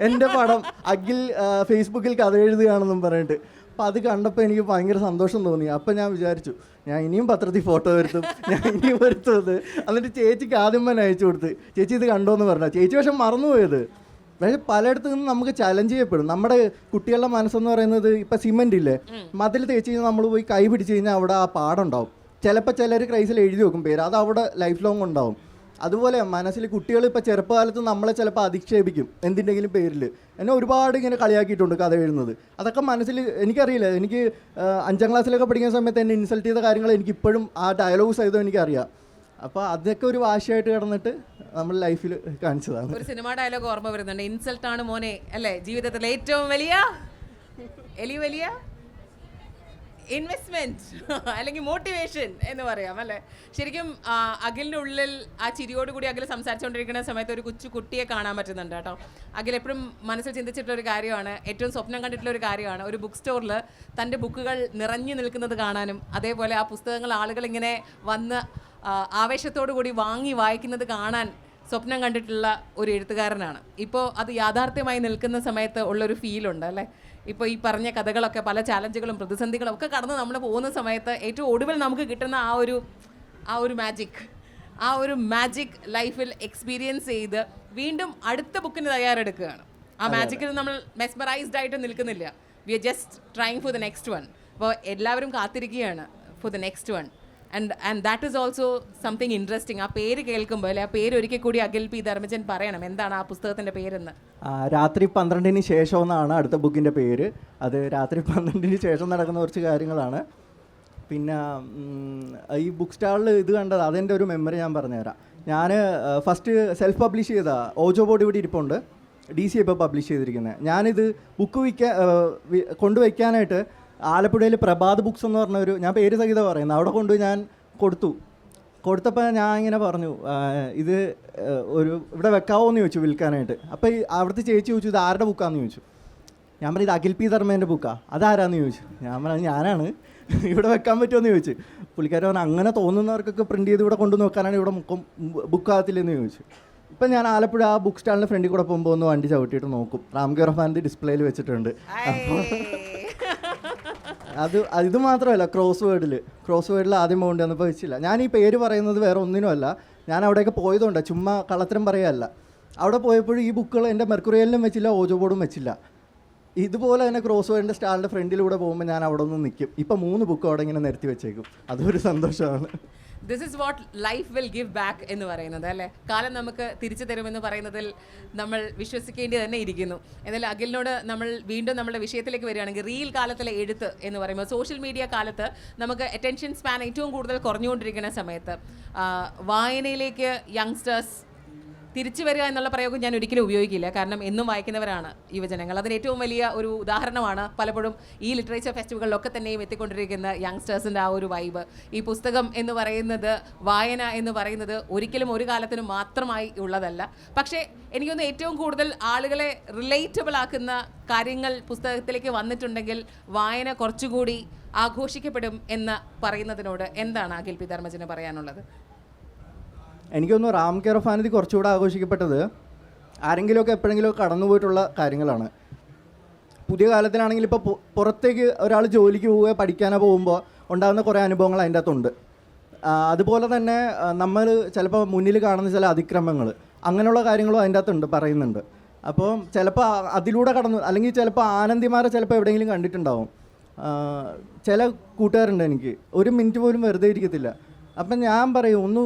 എൻ്റെ പടം അഖിൽ ഫേസ്ബുക്കിൽ കഥ എഴുതുകയാണെന്നും പറഞ്ഞിട്ട്. അപ്പോൾ അത് കണ്ടപ്പോൾ എനിക്ക് ഭയങ്കര സന്തോഷം തോന്നി. അപ്പം ഞാൻ വിചാരിച്ചു ഞാൻ ഇനിയും പത്രത്തിൽ ഫോട്ടോ വരുത്തും, ഞാൻ ഇനിയും വരുത്തുന്നത്. എന്നിട്ട് ചേച്ചിക്ക് ആദ്യം തന്നെ അയച്ചു കൊടുത്ത് ചേച്ചി ഇത് കണ്ടോന്ന് പറഞ്ഞാൽ. ചേച്ചി പക്ഷെ മറന്നുപോയത്. പക്ഷേ പലയിടത്തു നിന്നും നമുക്ക് ചലഞ്ച് ചെയ്യപ്പെടും. നമ്മുടെ കുട്ടികളുടെ മനസ്സെന്ന് പറയുന്നത് ഇപ്പം സിമെൻ്റ് ഇല്ലേ, മതിൽ തേച്ച് കഴിഞ്ഞാൽ നമ്മൾ പോയി കൈ പിടിച്ച് കഴിഞ്ഞാൽ അവിടെ ആ പാടുണ്ടാവും. ചിലപ്പോൾ ചിലർ ക്രൈസിൽ എഴുതി വെക്കും പേര്, അത് അവിടെ ലൈഫ് ലോങ് ഉണ്ടാവും. അതുപോലെ മനസ്സിൽ കുട്ടികൾ ഇപ്പോൾ ചെറുപ്പകാലത്ത് നമ്മളെ ചിലപ്പോൾ അധിക്ഷേപിക്കും എന്തിൻ്റെങ്കിലും പേരിൽ. എന്നെ ഒരുപാട് ഇങ്ങനെ കളിയാക്കിയിട്ടുണ്ട് കഥ എഴുതുന്നത്. അതൊക്കെ മനസ്സിൽ എനിക്കറിയില്ല. എനിക്ക് 5ാം ക്ലാസ്സിലൊക്കെ പഠിക്കുന്ന സമയത്ത് എന്നെ ഇൻസൾട്ട് ചെയ്ത കാര്യങ്ങൾ എനിക്കിപ്പോഴും ആ ഡയലോഗ് സഹിതം എനിക്കറിയാം. അപ്പോൾ അതൊക്കെ ഒരു വാശിയായിട്ട് കിടന്നിട്ട് നമ്മൾ ലൈഫിൽ കാണിച്ചതാണ്. ഒരു സിനിമ ഡയലോഗ് ഓർമ്മ വരുന്നുണ്ട്, ഇൻസൾട്ടാണ് മോനെ അല്ലേ ജീവിതത്തിൽ ഏറ്റവും വലിയ ഇൻവെസ്റ്റ്മെന്റ് അല്ലെങ്കിൽ മോട്ടിവേഷൻ എന്ന് പറയാം അല്ലേ. ശരിക്കും അഖിലിൻ്റെ ഉള്ളിൽ ആ ചിരിയോടുകൂടി അഖിൽ സംസാരിച്ചുകൊണ്ടിരിക്കുന്ന സമയത്ത് ഒരു കുട്ടിയെ കാണാൻ പറ്റുന്നുണ്ട് കേട്ടോ. അഖിൽ എപ്പോഴും മനസ്സിൽ ചിന്തിച്ചിട്ടുള്ള ഒരു കാര്യമാണ്, ഏറ്റവും സ്വപ്നം കണ്ടിട്ടുള്ള ഒരു കാര്യമാണ് ഒരു ബുക്ക് സ്റ്റോറിൽ തൻ്റെ ബുക്കുകൾ നിറഞ്ഞു നിൽക്കുന്നത് കാണാനും, അതേപോലെ ആ പുസ്തകങ്ങൾ ആളുകൾ ഇങ്ങനെ വന്ന് ആവേശത്തോടു കൂടി വാങ്ങി വായിക്കുന്നത് കാണാൻ സ്വപ്നം കണ്ടിട്ടുള്ള ഒരു എഴുത്തുകാരനാണ്. ഇപ്പോൾ അത് യാഥാർത്ഥ്യമായി നിൽക്കുന്ന സമയത്ത് ഉള്ളൊരു ഫീലുണ്ട് അല്ലേ. ഇപ്പോൾ ഈ പറഞ്ഞ കഥകളൊക്കെ പല ചാലഞ്ചുകളും പ്രതിസന്ധികളും ഒക്കെ കടന്ന് നമ്മൾ പോകുന്ന സമയത്ത് ഏറ്റവും ഒടുവിൽ നമുക്ക് കിട്ടുന്ന ആ ഒരു മാജിക് ലൈഫിൽ എക്സ്പീരിയൻസ് ചെയ്ത് വീണ്ടും അടുത്ത ബുക്കിന് തയ്യാറെടുക്കുകയാണ്. ആ മാജിക്കിൽ നമ്മൾ മെസ്മറൈസ്ഡ് ആയിട്ട് നിൽക്കുന്നില്ല. We are just trying for the next one. അപ്പോൾ എല്ലാവരും കാത്തിരിക്കുകയാണ് for the next one. And that is also something interesting. ആ പേര് കേൾക്കുമ്പോൾ അല്ലെ, ആ പേര് ഒരിക്കൽ കൂടി അഖിൽ പി ധർമ്മജൻ പറയണം, എന്താണ് ആ പുസ്തകത്തിൻ്റെ പേരെന്ന്. രാത്രി 12-ന് ശേഷം എന്നാണ് അടുത്ത ബുക്കിൻ്റെ പേര്. അത് രാത്രി 12-ന് ശേഷം നടക്കുന്ന കുറച്ച് കാര്യങ്ങളാണ്. പിന്നെ ഈ ബുക്ക് സ്റ്റാളിൽ ഇത് കണ്ടത് അതെൻ്റെ ഒരു മെമ്മറി ഞാൻ പറഞ്ഞുതരാം. ഞാൻ ഫസ്റ്റ് സെൽഫ് പബ്ലിഷ് ചെയ്ത ഓജോ ബോർഡ് ഇവിടെ ഇരിപ്പുണ്ട്, DC ഇപ്പോൾ പബ്ലിഷ് ചെയ്തിരിക്കുന്നത്. ഞാനിത് ബുക്ക് കൊണ്ടുവയ്ക്കാനായിട്ട് ആലപ്പുഴയിൽ പ്രഭാത് ബുക്സ് എന്ന് പറഞ്ഞൊരു, ഞാൻ പേര് സഹിതം പറയുന്നത്, അവിടെ ഞാൻ കൊടുത്തപ്പോൾ ഞാൻ ഇങ്ങനെ പറഞ്ഞു ഇത് ഇവിടെ വെക്കാവോ എന്ന് ചോദിച്ചു വിൽക്കാനായിട്ട്. അപ്പോൾ അവിടുത്തെ ചേച്ചി ചോദിച്ചു ഇത് ആരുടെ ബുക്കാന്ന് ചോദിച്ചു. ഞാൻ പറഞ്ഞു ഇത് അഖിൽ പി ധർമ്മേൻ്റെ ബുക്കാണ്. അതാരാന്ന് ചോദിച്ചു. ഞാൻ പറഞ്ഞു ഞാനാണ്, ഇവിടെ വെക്കാൻ പറ്റുമോ എന്ന് ചോദിച്ചു. പുള്ളിക്കാരൻ പറഞ്ഞു അങ്ങനെ തോന്നുന്നവർക്കൊക്കെ പ്രിൻ്റ് ചെയ്ത് ഇവിടെ കൊണ്ടുവന്ന് വെക്കാനാണ്, ഇവിടെ ബുക്കാകത്തില്ലെന്ന് ചോദിച്ചു. ഇപ്പം ഞാൻ ആലപ്പുഴ ആ ബുക്ക് സ്റ്റാളിൻ്റെ ഫ്രണ്ടിൽ കൂടെ പോകുമ്പോൾ ഒന്ന് വണ്ടി ചവിട്ടിയിട്ട് നോക്കും, റാം കെയർ ഓഫ് ആൻഡ് ഡിസ്പ്ലേയിൽ വെച്ചിട്ടുണ്ട്. അപ്പോൾ ഇത് മാത്രമല്ല, ക്രോസ് വേർഡിൽ ആദ്യം പോകേണ്ടി വന്നപ്പോൾ വെച്ചില്ല. ഞാൻ ഈ പേര് പറയുന്നത് വേറെ ഒന്നിനുമല്ല, ഞാൻ അവിടെയൊക്കെ പോയതുകൊണ്ട് ചുമ്മാ കള്ളത്തരം പറയുകയല്ല. അവിടെ പോയപ്പോഴും ഈ ബുക്കുകൾ എൻ്റെ മെർക്കുറിയലിലും വെച്ചില്ല, ഓജോ ബോർഡും വെച്ചില്ല. ഇതുപോലെ തന്നെ ക്രോസ് വേർഡിൻ്റെ സ്റ്റാളിൻ്റെ ഫ്രണ്ടിലൂടെ പോകുമ്പോൾ ഞാൻ അവിടെ നിന്ന് നിൽക്കും. ഇപ്പം 3 ബുക്ക് അവിടെ ഇങ്ങനെ നിരത്തി വെച്ചേക്കും. അതൊരു സന്തോഷമാണ്. This is what life will give back എന്ന് പറയുന്നത് അല്ലേ. കാലം നമുക്ക് തിരിച്ചു തരുമെന്ന് പറയുന്നതിൽ നമ്മൾ വിശ്വസിക്കേണ്ടി തന്നെ ഇരിക്കുന്നു. എന്നാൽ അഖിലിനോട് നമ്മൾ വീണ്ടും നമ്മുടെ വിഷയത്തിലേക്ക് വരികയാണെങ്കിൽ, റീൽ കാലത്തിലെ എഴുത്ത് എന്ന് പറയുമ്പോൾ സോഷ്യൽ മീഡിയ കാലത്ത് നമുക്ക് അറ്റൻഷൻ സ്പാൻ ഏറ്റവും കൂടുതൽ കുറഞ്ഞുകൊണ്ടിരിക്കുന്ന സമയത്ത് വായനയിലേക്ക് യങ്സ്റ്റേഴ്സ് തിരിച്ചു വരിക എന്നുള്ള പ്രയോഗം ഞാൻ ഒരിക്കലും ഉപയോഗിക്കില്ല. കാരണം എന്നും വായിക്കുന്നവരാണ് യുവജനങ്ങൾ. അതിന് ഏറ്റവും വലിയ ഒരു ഉദാഹരണമാണ് പലപ്പോഴും ഈ ലിറ്ററേച്ചർ ഫെസ്റ്റിവലുകളിലൊക്കെ തന്നെയും എത്തിക്കൊണ്ടിരിക്കുന്ന യങ്സ്റ്റേഴ്സിൻ്റെ ആ ഒരു വൈബ്. ഈ പുസ്തകം എന്ന് പറയുന്നത്, വായന എന്ന് പറയുന്നത് ഒരിക്കലും ഒരു കാലത്തിനും മാത്രമായി ഉള്ളതല്ല. പക്ഷേ എനിക്കൊന്ന് ഏറ്റവും കൂടുതൽ ആളുകളെ റിലേറ്റബിൾ ആക്കുന്ന കാര്യങ്ങൾ പുസ്തകത്തിലേക്ക് വന്നിട്ടുണ്ടെങ്കിൽ വായന കുറച്ചുകൂടി ആഘോഷിക്കപ്പെടും എന്ന് പറയുന്നതിനോട് എന്താണ് അഖിൽ പി ധർമ്മജന് പറയാനുള്ളത്? എനിക്കൊന്ന് റാം കെയർ ഓഫ് ആനന്ദി കുറച്ചുകൂടെ ആഘോഷിക്കപ്പെട്ടത് ആരെങ്കിലുമൊക്കെ എപ്പോഴെങ്കിലുമൊക്കെ കടന്നുപോയിട്ടുള്ള കാര്യങ്ങളാണ്. പുതിയ കാലത്തിലാണെങ്കിൽ ഇപ്പോൾ പുറത്തേക്ക് ഒരാൾ ജോലിക്ക് പോവുക, പഠിക്കാനോ പോകുമ്പോൾ ഉണ്ടാകുന്ന കുറേ അനുഭവങ്ങൾ അതിൻ്റെ അകത്തുണ്ട്. അതുപോലെ തന്നെ നമ്മൾ ചിലപ്പോൾ മുന്നിൽ കാണുന്ന ചില അതിക്രമങ്ങൾ, അങ്ങനെയുള്ള കാര്യങ്ങളും അതിൻ്റെ അകത്തുണ്ട്, പറയുന്നുണ്ട്. അപ്പോൾ ചിലപ്പോൾ അതിലൂടെ കടന്നു, അല്ലെങ്കിൽ ചിലപ്പോൾ ആനന്ദിമാരെ ചിലപ്പോൾ എവിടെയെങ്കിലും കണ്ടിട്ടുണ്ടാവും. ചില കൂട്ടുകാരുണ്ട് എനിക്ക്, ഒരു മിനിറ്റ് പോലും വെറുതെ ഇരിക്കത്തില്ല. അപ്പം ഞാൻ പറയും, ഒന്ന്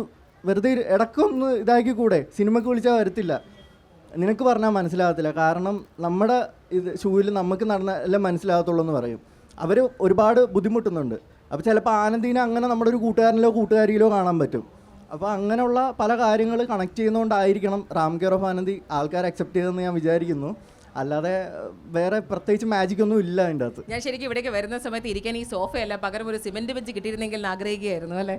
വെറുതെ ഇടയ്ക്കൊന്ന് ഇതാക്കി കൂടെ, സിനിമയ്ക്ക് വിളിച്ചാൽ വരത്തില്ല, നിനക്ക് പറഞ്ഞാൽ മനസ്സിലാകത്തില്ല, കാരണം നമ്മുടെ ഇത് ഷൂവിൽ നമുക്ക് നടന്നാലേ മനസ്സിലാകത്തുള്ളൂ എന്ന് പറയും. അവർ ഒരുപാട് ബുദ്ധിമുട്ടുന്നുണ്ട്. അപ്പോൾ ചിലപ്പോൾ ആനന്ദിനെ അങ്ങനെ നമ്മുടെ ഒരു കൂട്ടുകാരനിലോ കൂട്ടുകാരിയിലോ കാണാൻ പറ്റും. അപ്പോൾ അങ്ങനെയുള്ള പല കാര്യങ്ങൾ കണക്ട് ചെയ്യുന്നതുകൊണ്ടായിരിക്കണം റാം കെയർ ഓഫ് ആനന്ദി ആൾക്കാർ അക്സെപ്റ്റ് ചെയ്തെന്ന് ഞാൻ വിചാരിക്കുന്നു. അല്ലാതെ വേറെ പ്രത്യേകിച്ച് മാജിക് ഒന്നും ഇല്ല അതിൻ്റെ അകത്ത്. ഞാൻ ശരിക്കും ഇവിടേക്ക് വരുന്ന സമയത്ത് ഇരിക്കാൻ ഈ സോഫയല്ല, പകരം ഒരു സിമെന്റ് ബെഞ്ച് കിട്ടിയിരുന്നെങ്കിൽ എന്ന് ആഗ്രഹിക്കുകയായിരുന്നു അല്ലേ.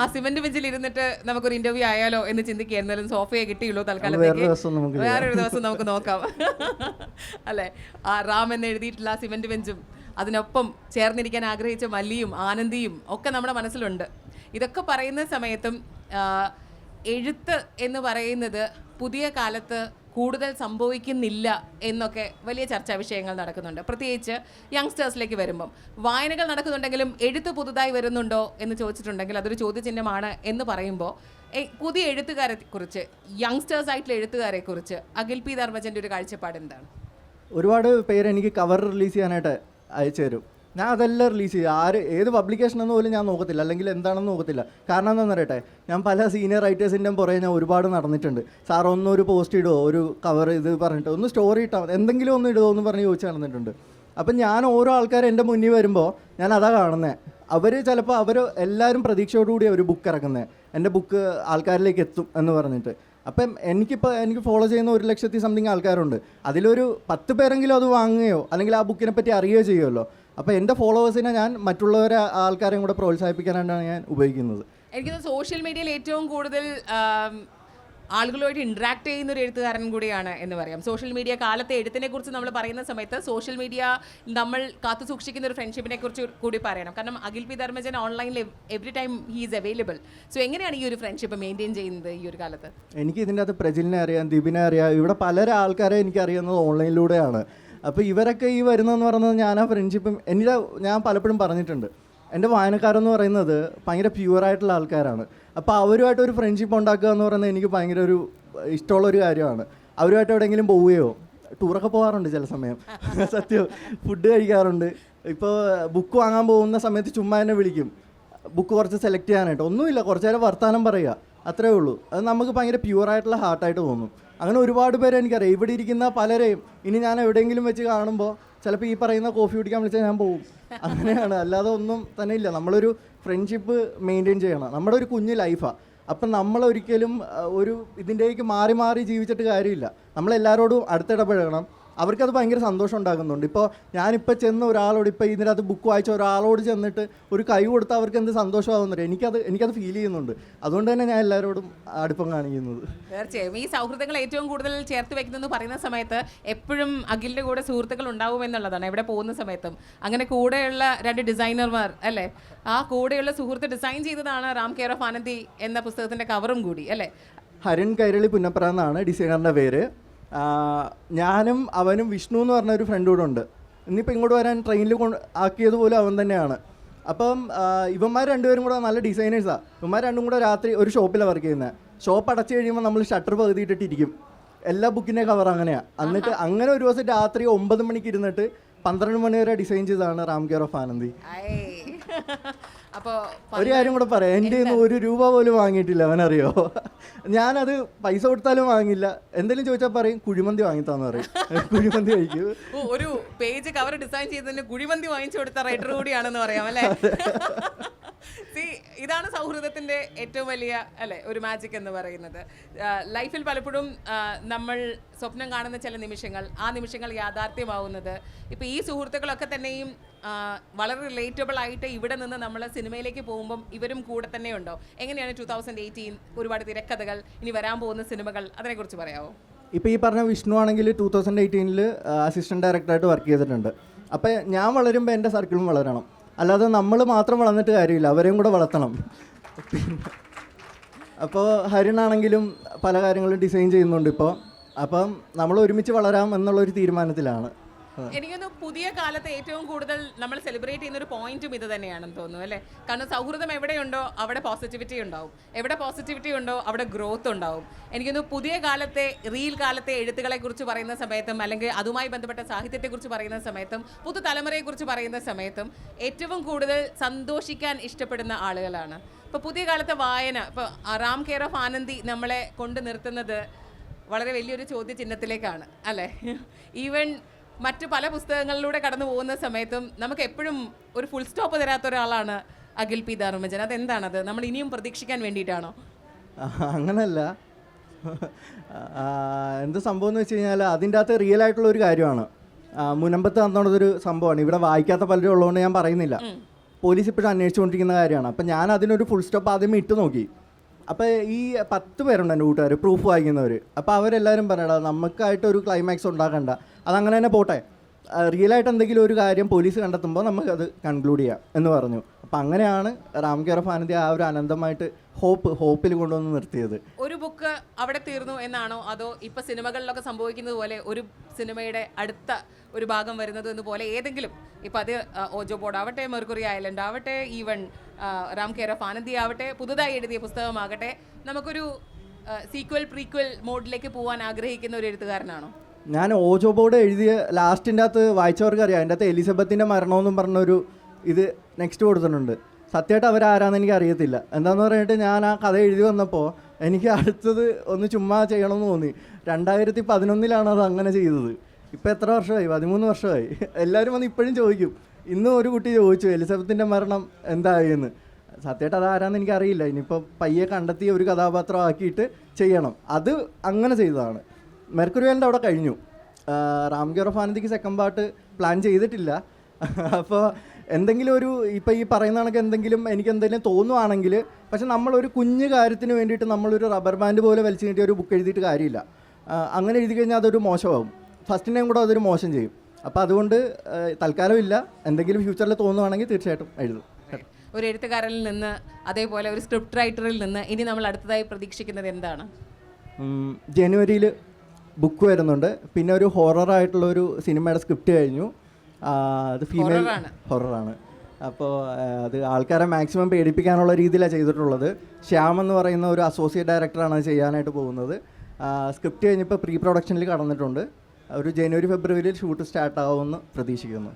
ആ സിമെന്റ് ബെഞ്ചിൽ ഇരുന്നിട്ട് നമുക്കൊരു ഇന്റർവ്യൂ ആയാലോ എന്ന് ചിന്തിക്കുകയായിരുന്നാലും സോഫയെ കിട്ടിയുള്ളൂ തൽക്കാലത്തേക്ക്. വേറൊരു ദിവസം നമുക്ക് നോക്കാം അല്ലേ. ആ റാം എന്ന് എഴുതിയിട്ടുള്ള ആ സിമെന്റ് ബെഞ്ചും അതിനൊപ്പം ചേർന്നിരിക്കാൻ ആഗ്രഹിച്ച മല്ലിയും ആനന്ദിയും ഒക്കെ നമ്മുടെ മനസ്സിലുണ്ട്. ഇതൊക്കെ പറയുന്ന സമയത്തും എഴുത്ത് എന്ന് പറയുന്നത് പുതിയ കാലത്ത് കൂടുതൽ സംഭവിക്കുന്നില്ല എന്നൊക്കെ വലിയ ചർച്ചാ വിഷയങ്ങൾ നടക്കുന്നുണ്ട്. പ്രത്യേകിച്ച് യങ്സ്റ്റേഴ്സിലേക്ക് വരുമ്പം വായനകൾ നടക്കുന്നുണ്ടെങ്കിലും എഴുത്ത് പുതുതായി വരുന്നുണ്ടോ എന്ന് ചോദിച്ചിട്ടുണ്ടെങ്കിൽ അതൊരു ചോദ്യചിഹ്നമാണ് എന്ന് പറയുമ്പോൾ പുതിയ എഴുത്തുകാരെ കുറിച്ച്, യങ്സ്റ്റേഴ്സ് ആയിട്ടുള്ള എഴുത്തുകാരെ കുറിച്ച് അഖിൽ പി ധർമ്മജൻ്റെ ഒരു കാഴ്ചപ്പാട് എന്താണ്? ഒരുപാട് പേര് എനിക്ക് കവർ റിലീസ് ചെയ്യാനായിട്ട് അയച്ചു തരും. ഞാൻ അതെല്ലാം റിലീസ് ചെയ്യും. ഏത് പബ്ലിക്കേഷനെന്ന് പോലും ഞാൻ നോക്കത്തില്ല, അല്ലെങ്കിൽ എന്താണെന്ന് നോക്കത്തില്ല. കാരണം എന്താണെന്ന് അറിയട്ടെ, ഞാൻ പല സീനിയർ റൈറ്റേഴ്സിൻ്റെ പുറകെ ഞാൻ ഒരുപാട് നടന്നിട്ടുണ്ട്. സാർ ഒന്നൊരു പോസ്റ്റ് ഇടുമോ, ഒരു കവർ ഇത് പറഞ്ഞിട്ട് ഒന്ന് സ്റ്റോറി ഇട്ടാൽ എന്തെങ്കിലും ഒന്ന് ഇടുമോ എന്ന് പറഞ്ഞ് ചോദിച്ച് നടന്നിട്ടുണ്ട്. അപ്പം ഞാൻ ഓരോ ആൾക്കാർ എൻ്റെ മുന്നിൽ വരുമ്പോൾ ഞാൻ അതാ കാണുന്നത്. അവർ ചിലപ്പോൾ എല്ലാവരും പ്രതീക്ഷയോടുകൂടി ഒരു ബുക്ക് ഇറക്കുന്നത്, എൻ്റെ ബുക്ക് ആൾക്കാരിലേക്ക് എത്തും എന്ന് പറഞ്ഞിട്ട്. അപ്പം എനിക്ക് ഫോളോ ചെയ്യുന്ന 1,00,000 സംതിങ് ആൾക്കാരുണ്ട്. അതിലൊരു 10 പേരെങ്കിലും അത് വാങ്ങുകയോ അല്ലെങ്കിൽ ആ ബുക്കിനെ പറ്റി അറിയുകയോ ചെയ്യുമല്ലോ. അപ്പോൾ എൻ്റെ ഫോളോവേഴ്സിനെ ഞാൻ മറ്റുള്ളവരെ ആൾക്കാരെയും കൂടെ പ്രോത്സാഹിപ്പിക്കാനായിട്ടാണ് ഞാൻ ഉപയോഗിക്കുന്നത്. എനിക്ക് സോഷ്യൽ മീഡിയയിൽ ഏറ്റവും കൂടുതൽ ആളുകളുമായിട്ട് ഇൻട്രാക്ട് ചെയ്യുന്ന ഒരു എഴുത്തുകാരൻ കൂടിയാണ് എന്ന് പറയാം. സോഷ്യൽ മീഡിയ കാലത്തെ എഴുത്തിനെ കുറിച്ച് നമ്മൾ പറയുന്ന സമയത്ത് സോഷ്യൽ മീഡിയ നമ്മൾ കാത്തു സൂക്ഷിക്കുന്ന ഒരു ഫ്രണ്ട്ഷിപ്പിനെ കുറിച്ച് കൂടി പറയണം. കാരണം അഖിൽ പി ധർമ്മജൻ ഓൺലൈനിൽ every time he is available. So എങ്ങനെയാണ് ഈ ഒരു ഫ്രണ്ട്ഷിപ്പ് മെയിൻറ്റെയിൻ ചെയ്യുന്നത് ഈ ഒരു കാലത്ത്? എനിക്ക് ഇതിൻ്റെ അകത്ത് പ്രജിലിനെ അറിയാം, ദീപിനെ അറിയാം, ഇവിടെ പല ആൾക്കാരെ എനിക്ക് അറിയുന്നത് ഓൺലൈനിലൂടെയാണ്. അപ്പോൾ ഇവരൊക്കെ ഈ വരുന്നതെന്ന് പറയുന്നത് ഞാൻ ആ ഫ്രണ്ട്ഷിപ്പും ഞാൻ പലപ്പോഴും പറഞ്ഞിട്ടുണ്ട്, എൻ്റെ വായനക്കാരെന്ന് പറയുന്നത് ഭയങ്കര പ്യുവറായിട്ടുള്ള ആൾക്കാരാണ്. അപ്പോൾ അവരുമായിട്ട് ഒരു ഫ്രണ്ട്ഷിപ്പ് ഉണ്ടാക്കുക എന്ന് പറയുന്നത് എനിക്ക് ഭയങ്കര ഒരു ഇഷ്ടമുള്ളൊരു കാര്യമാണ്. അവരുമായിട്ട് എവിടെയെങ്കിലും പോവുകയോ, ടൂറൊക്കെ പോകാറുണ്ട് ചില സമയം, സത്യം, ഫുഡ് കഴിക്കാറുണ്ട്. ഇപ്പോൾ ബുക്ക് വാങ്ങാൻ പോകുന്ന സമയത്ത് ചുമ്മാ എന്നെ വിളിക്കും, ബുക്ക് കുറച്ച് സെലക്ട് ചെയ്യാനായിട്ട്. ഒന്നുമില്ല, കുറച്ച് നേരം വർത്തമാനം പറയുക, അത്രേ ഉള്ളൂ. അത് നമുക്ക് ഭയങ്കര പ്യുവറായിട്ടുള്ള ഹാർട്ടായിട്ട് തോന്നും. അങ്ങനെ ഒരുപാട് പേരെ എനിക്കറിയാം. ഇവിടെ ഇരിക്കുന്ന പലരെയും ഇനി ഞാൻ എവിടെയെങ്കിലും വെച്ച് കാണുമ്പോൾ ചിലപ്പോൾ ഈ പറയുന്ന കോഫി കുടിക്കാൻ വിളിച്ചാൽ ഞാൻ പോകും. അങ്ങനെയാണ്, അല്ലാതെ ഒന്നും തന്നെ ഇല്ല. നമ്മളൊരു ഫ്രണ്ട്ഷിപ്പ് മെയിൻറ്റെയിൻ ചെയ്യണം. നമ്മുടെ ഒരു കുഞ്ഞ് ലൈഫാണ്. അപ്പം നമ്മളൊരിക്കലും ഒരു ഇതിൻ്റെക്ക് മാറി മാറി ജീവിച്ചിട്ട് കാര്യമില്ല. നമ്മളെല്ലാവരോടും അടുത്തിടപഴകണം. അവർക്കത് ഭയങ്കര സന്തോഷം ഉണ്ടാകുന്നുണ്ട്. ഇപ്പോൾ ഞാനിപ്പോൾ ചെന്ന് ഒരാളോട്, ഇപ്പോൾ ഇതിനകത്ത് ബുക്ക് വായിച്ച ഒരാളോട് ചെന്നിട്ട് ഒരു കൈ കൊടുത്താൽ അവർക്ക് എന്ത് സന്തോഷമാകുന്നുണ്ട്. എനിക്കത് ഫീൽ ചെയ്യുന്നുണ്ട്. അതുകൊണ്ട് തന്നെ ഞാൻ എല്ലാവരോടും അടുപ്പം കാണിക്കുന്നത്. തീർച്ചയായും ഈ സൗഹൃദങ്ങൾ ഏറ്റവും കൂടുതൽ ചേർത്ത് വെക്കുന്നതെന്ന് പറയുന്ന സമയത്ത് എപ്പോഴും അഖിലിൻ്റെ കൂടെ സുഹൃത്തുക്കൾ ഉണ്ടാവുമെന്നുള്ളതാണ്. എവിടെ പോകുന്ന സമയത്തും അങ്ങനെ കൂടെയുള്ള 2 ഡിസൈനർമാർ അല്ലേ, ആ കൂടെയുള്ള സുഹൃത്ത് ഡിസൈൻ ചെയ്തതാണ് റാം കെയർ ഓഫ് ആനന്ദി എന്ന പുസ്തകത്തിൻ്റെ കവറും കൂടി അല്ലേ. ഹരിൻ കൈരളി പുന്നപ്ര എന്നാണ് ഡിസൈനറിൻ്റെ പേര്. ഞാനും അവനും വിഷ്ണു എന്ന് പറഞ്ഞൊരു ഫ്രണ്ട് കൂടെ ഉണ്ട്. ഇന്നിപ്പോൾ ഇങ്ങോട്ട് വരാൻ ട്രെയിനിൽ ആക്കിയത് പോലും അവൻ തന്നെയാണ്. അപ്പം ഇവന്മാർ രണ്ടുപേരും കൂടെ നല്ല ഡിസൈനേഴ്സാണ്. ഇവന്മാർ രണ്ടും കൂടെ രാത്രി ഒരു ഷോപ്പിലാണ് വർക്ക് ചെയ്യുന്നത്. ഷോപ്പ് അടച്ചു കഴിയുമ്പോൾ നമ്മൾ ഷട്ടർ പകുതിയിട്ടിട്ടിരിക്കും. എല്ലാ ബുക്കിൻ്റെ കവർ അങ്ങനെയാണ്. എന്നിട്ട് അങ്ങനെ ഒരു ദിവസം രാത്രി 9 മണിക്ക് ഇരുന്നിട്ട് 12 മണി വരെ ഡിസൈൻ ചെയ്തതാണ് റാം കെയർ ഓഫ് ആനന്ദി. അപ്പോൾ ഒരു കാര്യം കൂടെ പറയാം, എൻ്റെ കയ്യിൽ നിന്ന് 1 രൂപ പോലും വാങ്ങിയിട്ടില്ല. അവനറിയോ, ഞാനത് പൈസ കൊടുത്താലും വാങ്ങില്ല. എന്തെങ്കിലും ചോദിച്ചാൽ പറയും കുഴിമന്തി വാങ്ങിത്താന്ന് പറയും. കുഴിമന്തി കഴിക്കൂ. ഒരു പേജ് കവർ ഡിസൈൻ ചെയ്തതിന് കുഴിമന്തി വാങ്ങിച്ചു കൊടുത്ത റൈറ്റർ കൂടിയാണെന്ന് പറയാം അല്ലേ. ഇതാണ് സൗഹൃദത്തിൻ്റെ ഏറ്റവും വലിയ അല്ലേ ഒരു മാജിക് എന്ന് പറയുന്നത്. ലൈഫിൽ പലപ്പോഴും നമ്മൾ സ്വപ്നം കാണുന്ന ചില നിമിഷങ്ങൾ, ആ നിമിഷങ്ങൾ യാഥാർത്ഥ്യമാവുന്നത് ഇപ്പോൾ ഈ സുഹൃത്തുക്കളൊക്കെ തന്നെയും വളരെ റിലേറ്റബിൾ ആയിട്ട് ഇവിടെ നിന്ന് നമ്മൾ സിനിമയിലേക്ക് പോകുമ്പം ഇവരും കൂടെ തന്നെ ഉണ്ടോ? എങ്ങനെയാണ് 2018 ഒരുപാട് തിരക്കഥകൾ, ഇനി വരാൻ പോകുന്ന സിനിമകൾ, അതിനെക്കുറിച്ച് പറയാമോ? ഇപ്പോൾ ഈ പറഞ്ഞ വിഷ്ണു ആണെങ്കിൽ 2018 അസിസ്റ്റൻറ്റ് ഡയറക്ടറായിട്ട് വർക്ക് ചെയ്തിട്ടുണ്ട്. അപ്പോൾ ഞാൻ വളരുമ്പോൾ എൻ്റെ സർക്കിളും വളരണം. അല്ലാതെ നമ്മൾ മാത്രം വളർന്നിട്ട് കാര്യമില്ല, അവരെയും കൂടെ വളർത്തണം. അപ്പോൾ ഹരിനാണെങ്കിലും പല കാര്യങ്ങളും ഡിസൈൻ ചെയ്യുന്നുണ്ട് ഇപ്പോൾ. അപ്പം നമ്മൾ ഒരുമിച്ച് വളരാം എന്നുള്ളൊരു തീരുമാനത്തിലാണ്. എനിക്കൊന്ന് പുതിയ കാലത്ത് ഏറ്റവും കൂടുതൽ നമ്മൾ സെലിബ്രേറ്റ് ചെയ്യുന്ന ഒരു പോയിന്റും ഇത് തന്നെയാണെന്ന് തോന്നുന്നു അല്ലേ? കാരണം സൗഹൃദം എവിടെയുണ്ടോ അവിടെ പോസിറ്റിവിറ്റി ഉണ്ടാവും, എവിടെ പോസിറ്റിവിറ്റി ഉണ്ടോ അവിടെ ഗ്രോത്ത് ഉണ്ടാവും. എനിക്കൊന്ന് പുതിയ കാലത്തെ റീൽ കാലത്തെ എഴുത്തുകളെ കുറിച്ച് പറയുന്ന സമയത്തും അല്ലെങ്കിൽ അതുമായി ബന്ധപ്പെട്ട സാഹിത്യത്തെക്കുറിച്ച് പറയുന്ന സമയത്തും പുതുതലമുറയെക്കുറിച്ച് പറയുന്ന സമയത്തും ഏറ്റവും കൂടുതൽ സന്തോഷിക്കാൻ ഇഷ്ടപ്പെടുന്ന ആളുകളാണ്. ഇപ്പോൾ പുതിയ കാലത്തെ വായന, ഇപ്പോൾ റാം കെയർ ഓഫ് ആനന്ദി നമ്മളെ കൊണ്ട് നിർത്തുന്നത് വളരെ വലിയൊരു ചോദ്യചിഹ്നത്തിലേക്കാണ് അല്ലേ? ഈവൻ മറ്റു പല പുസ്തകങ്ങളിലൂടെ കടന്നു പോകുന്ന സമയത്തും നമുക്ക് എപ്പോഴും ഒരു ഫുൾ സ്റ്റോപ്പ് തരാത്ത ഒരാളാണ് അഖിൽ പി ധർമ്മജൻ. അതെന്താണത്? നമ്മൾ ഇനിയും പ്രതീക്ഷിക്കാൻ വേണ്ടിയിട്ടാണോ? അങ്ങനല്ല. എന്ത് സംഭവം എന്ന് വെച്ച് കഴിഞ്ഞാൽ അതിൻ്റെ അകത്ത് റിയൽ ആയിട്ടുള്ള ഒരു കാര്യമാണ്. മുനമ്പത്ത് തന്നോടൊരു സംഭവമാണ്. ഇവിടെ വായിക്കാത്ത പലരും ഉള്ളതുകൊണ്ട് ഞാൻ പറയുന്നില്ല. പോലീസ് ഇപ്പോഴും അന്വേഷിച്ചുകൊണ്ടിരിക്കുന്ന കാര്യമാണ്. അപ്പം ഞാൻ അതിനൊരു ഫുൾ സ്റ്റോപ്പ് ആദ്യമേ ഇട്ട് നോക്കി. അപ്പോൾ ഈ 10 പേരുണ്ട് എൻ്റെ കൂട്ടുകാർ, പ്രൂഫ് വായിക്കുന്നവർ. അപ്പോൾ അവരെല്ലാവരും പറയടാ നമുക്കായിട്ടൊരു ക്ലൈമാക്സ് ഉണ്ടാക്കണ്ട, അതങ്ങനെ തന്നെ പോട്ടെ, റിയലായിട്ട് എന്തെങ്കിലും ഒരു കാര്യം പോലീസ് കണ്ടെത്തുമ്പോൾ നമുക്കത് കൺക്ലൂഡ് ചെയ്യാം എന്ന് പറഞ്ഞു. അപ്പം അങ്ങനെയാണ് റാം കെയർ ഓഫ് ആനന്ദി ആ ഒരു അനന്തമായിട്ട് ഹോപ്പിൽ കൊണ്ടുവന്ന് നിർത്തിയത്. ഒരു ബുക്ക് അവിടെ തീർന്നു എന്നാണോ, അതോ ഇപ്പം സിനിമകളിലൊക്കെ സംഭവിക്കുന്നത് പോലെ ഒരു സിനിമയുടെ അടുത്ത ഒരു ഭാഗം വരുന്നത് എന്ന് പോലെ ഏതെങ്കിലും, ഇപ്പം അത് ഓജോ ബോർഡ് ആവട്ടെ, മെർക്കുറി ഐലൻഡ് ആവട്ടെ, even Ram care of Anandi ആവട്ടെ, പുതുതായി എഴുതിയ പുസ്തകമാകട്ടെ, നമുക്കൊരു സീക്വൽ പ്രീക്വൽ മോഡിലേക്ക് പോകാൻ ആഗ്രഹിക്കുന്ന ഒരു എഴുത്തുകാരനാണോ? ഞാൻ ഓജോ ബോർഡ് എഴുതിയ ലാസ്റ്റിൻ്റെ അകത്ത് വായിച്ചവർക്ക് അറിയാം. അതിൻ്റെ അകത്ത് എലിസബത്തിൻ്റെ മരണമെന്നും പറഞ്ഞൊരു ഇത് നെക്സ്റ്റ് കൊടുത്തിട്ടുണ്ട്. സത്യമായിട്ട് അവരാരാന്ന് എനിക്ക് അറിയത്തില്ല. എന്താന്ന് പറഞ്ഞിട്ട് ഞാൻ ആ കഥ എഴുതി വന്നപ്പോൾ എനിക്ക് അടുത്തത് ഒന്ന് ചുമ്മാ ചെയ്യണമെന്ന് തോന്നി. 2011 അത് അങ്ങനെ ചെയ്തത്. ഇപ്പം എത്ര വർഷമായി? 13 വർഷമായി. എല്ലാവരും വന്ന് ഇപ്പോഴും ചോദിക്കും. ഇന്നും ഒരു കുട്ടി ചോദിച്ചു എലിസബത്തിൻ്റെ മരണം എന്തായെന്ന്. സത്യമായിട്ട് അത് ആരാന്ന് എനിക്കറിയില്ല. ഇനിയിപ്പോൾ പയ്യെ കണ്ടെത്തി ഒരു കഥാപാത്രം ആക്കിയിട്ട് ചെയ്യണം. അത് അങ്ങനെ ചെയ്തതാണ്. മെർക്കുറി ഐലൻഡ് അവിടെ കഴിഞ്ഞു. റാം കെയർ ഓഫ് ആനന്ദിക്ക് സെക്കൻഡ് പാർട്ട് പ്ലാൻ ചെയ്തിട്ടില്ല. അപ്പോൾ എന്തെങ്കിലും ഒരു ഇപ്പോൾ ഈ പറയുന്ന കണക്ക് എന്തെങ്കിലും എനിക്ക് എന്തെങ്കിലും തോന്നുവാണെങ്കിൽ, പക്ഷെ നമ്മളൊരു കുഞ്ഞു കാര്യത്തിന് വേണ്ടിയിട്ട് നമ്മളൊരു റബ്ബർ ബാൻഡ് പോലെ വലിച്ചു നീട്ടിയ ഒരു ബുക്ക് എഴുതിയിട്ട് കാര്യമില്ല. അങ്ങനെ എഴുതി കഴിഞ്ഞാൽ അതൊരു മോശമാകും. ഫസ്റ്റിനെയും കൂടെ അതൊരു മോശം ചെയ്യും. അപ്പോൾ അതുകൊണ്ട് തൽക്കാലം ഇല്ല. എന്തെങ്കിലും ഫ്യൂച്ചറിൽ തോന്നുവാണെങ്കിൽ തീർച്ചയായിട്ടും എഴുതും. ഒരു എഴുത്തുകാരനിൽ നിന്ന്, അതേപോലെ ഒരു സ്ക്രിപ്റ്റ് റൈറ്ററിൽ നിന്ന് ഇനി നമ്മൾ അടുത്തതായി പ്രതീക്ഷിക്കുന്നത് എന്താണ്? ജനുവരിയിൽ ബുക്ക് വരുന്നുണ്ട്. പിന്നെ ഒരു ഹൊററായിട്ടുള്ളൊരു സിനിമയുടെ സ്ക്രിപ്റ്റ് കഴിഞ്ഞു. അത് ഫീമെയിൽ ഹൊററാണ്. അപ്പോൾ അത് ആൾക്കാരെ മാക്സിമം പേടിപ്പിക്കാനുള്ള രീതിയിലാണ് ചെയ്തിട്ടുള്ളത്. ശ്യാം എന്ന് പറയുന്ന ഒരു അസോസിയേറ്റ് ഡയറക്ടറാണ് അത് ചെയ്യാനായിട്ട് പോകുന്നത്. സ്ക്രിപ്റ്റ് കഴിഞ്ഞപ്പോൾ പ്രീ പ്രൊഡക്ഷനിൽ കടന്നിട്ടുണ്ട്. ഒരു ജനുവരി ഫെബ്രുവരിയിൽ ഷൂട്ട് സ്റ്റാർട്ട് ആവുമെന്ന് പ്രതീക്ഷിക്കുന്നു.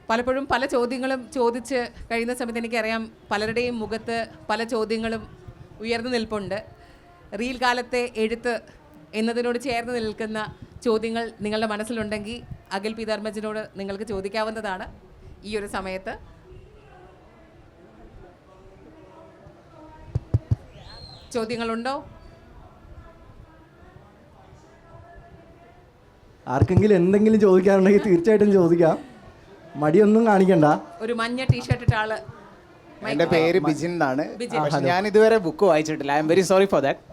പലപ്പോഴും പല ചോദ്യങ്ങളും ചോദിച്ച് കഴിയുന്ന സമയത്ത് എനിക്കറിയാം പലരുടെയും മുഖത്ത് പല ചോദ്യങ്ങളും ഉയർന്നു നിൽപ്പുണ്ട്. റീൽ കാലത്തെ എഴുത്ത് എന്നതിനോട് ചേർന്ന് നിൽക്കുന്ന ചോദ്യങ്ങൾ നിങ്ങളുടെ മനസ്സിലുണ്ടെങ്കിൽ അഖിൽ പി ധർമ്മജനോട് നിങ്ങൾക്ക് ചോദിക്കാവുന്നതാണ് ഈ ഒരു സമയത്ത്. ചോദ്യങ്ങളുണ്ടോ? ആർക്കെങ്കിലും എന്തെങ്കിലും ചോദിക്കാനുണ്ടെങ്കിൽ തീർച്ചയായിട്ടും ചോദിക്കാം. മടിയൊന്നും കാണിക്കണ്ട. ഒരു മഞ്ഞ ടീഷർട്ട് ഇട്ട ആള്. എൻ്റെ പേര് ബിജിൻ എന്നാണ്. പക്ഷെ ഞാൻ ഇതുവരെ ബുക്ക് വായിച്ചിട്ടില്ല. I am very sorry for that.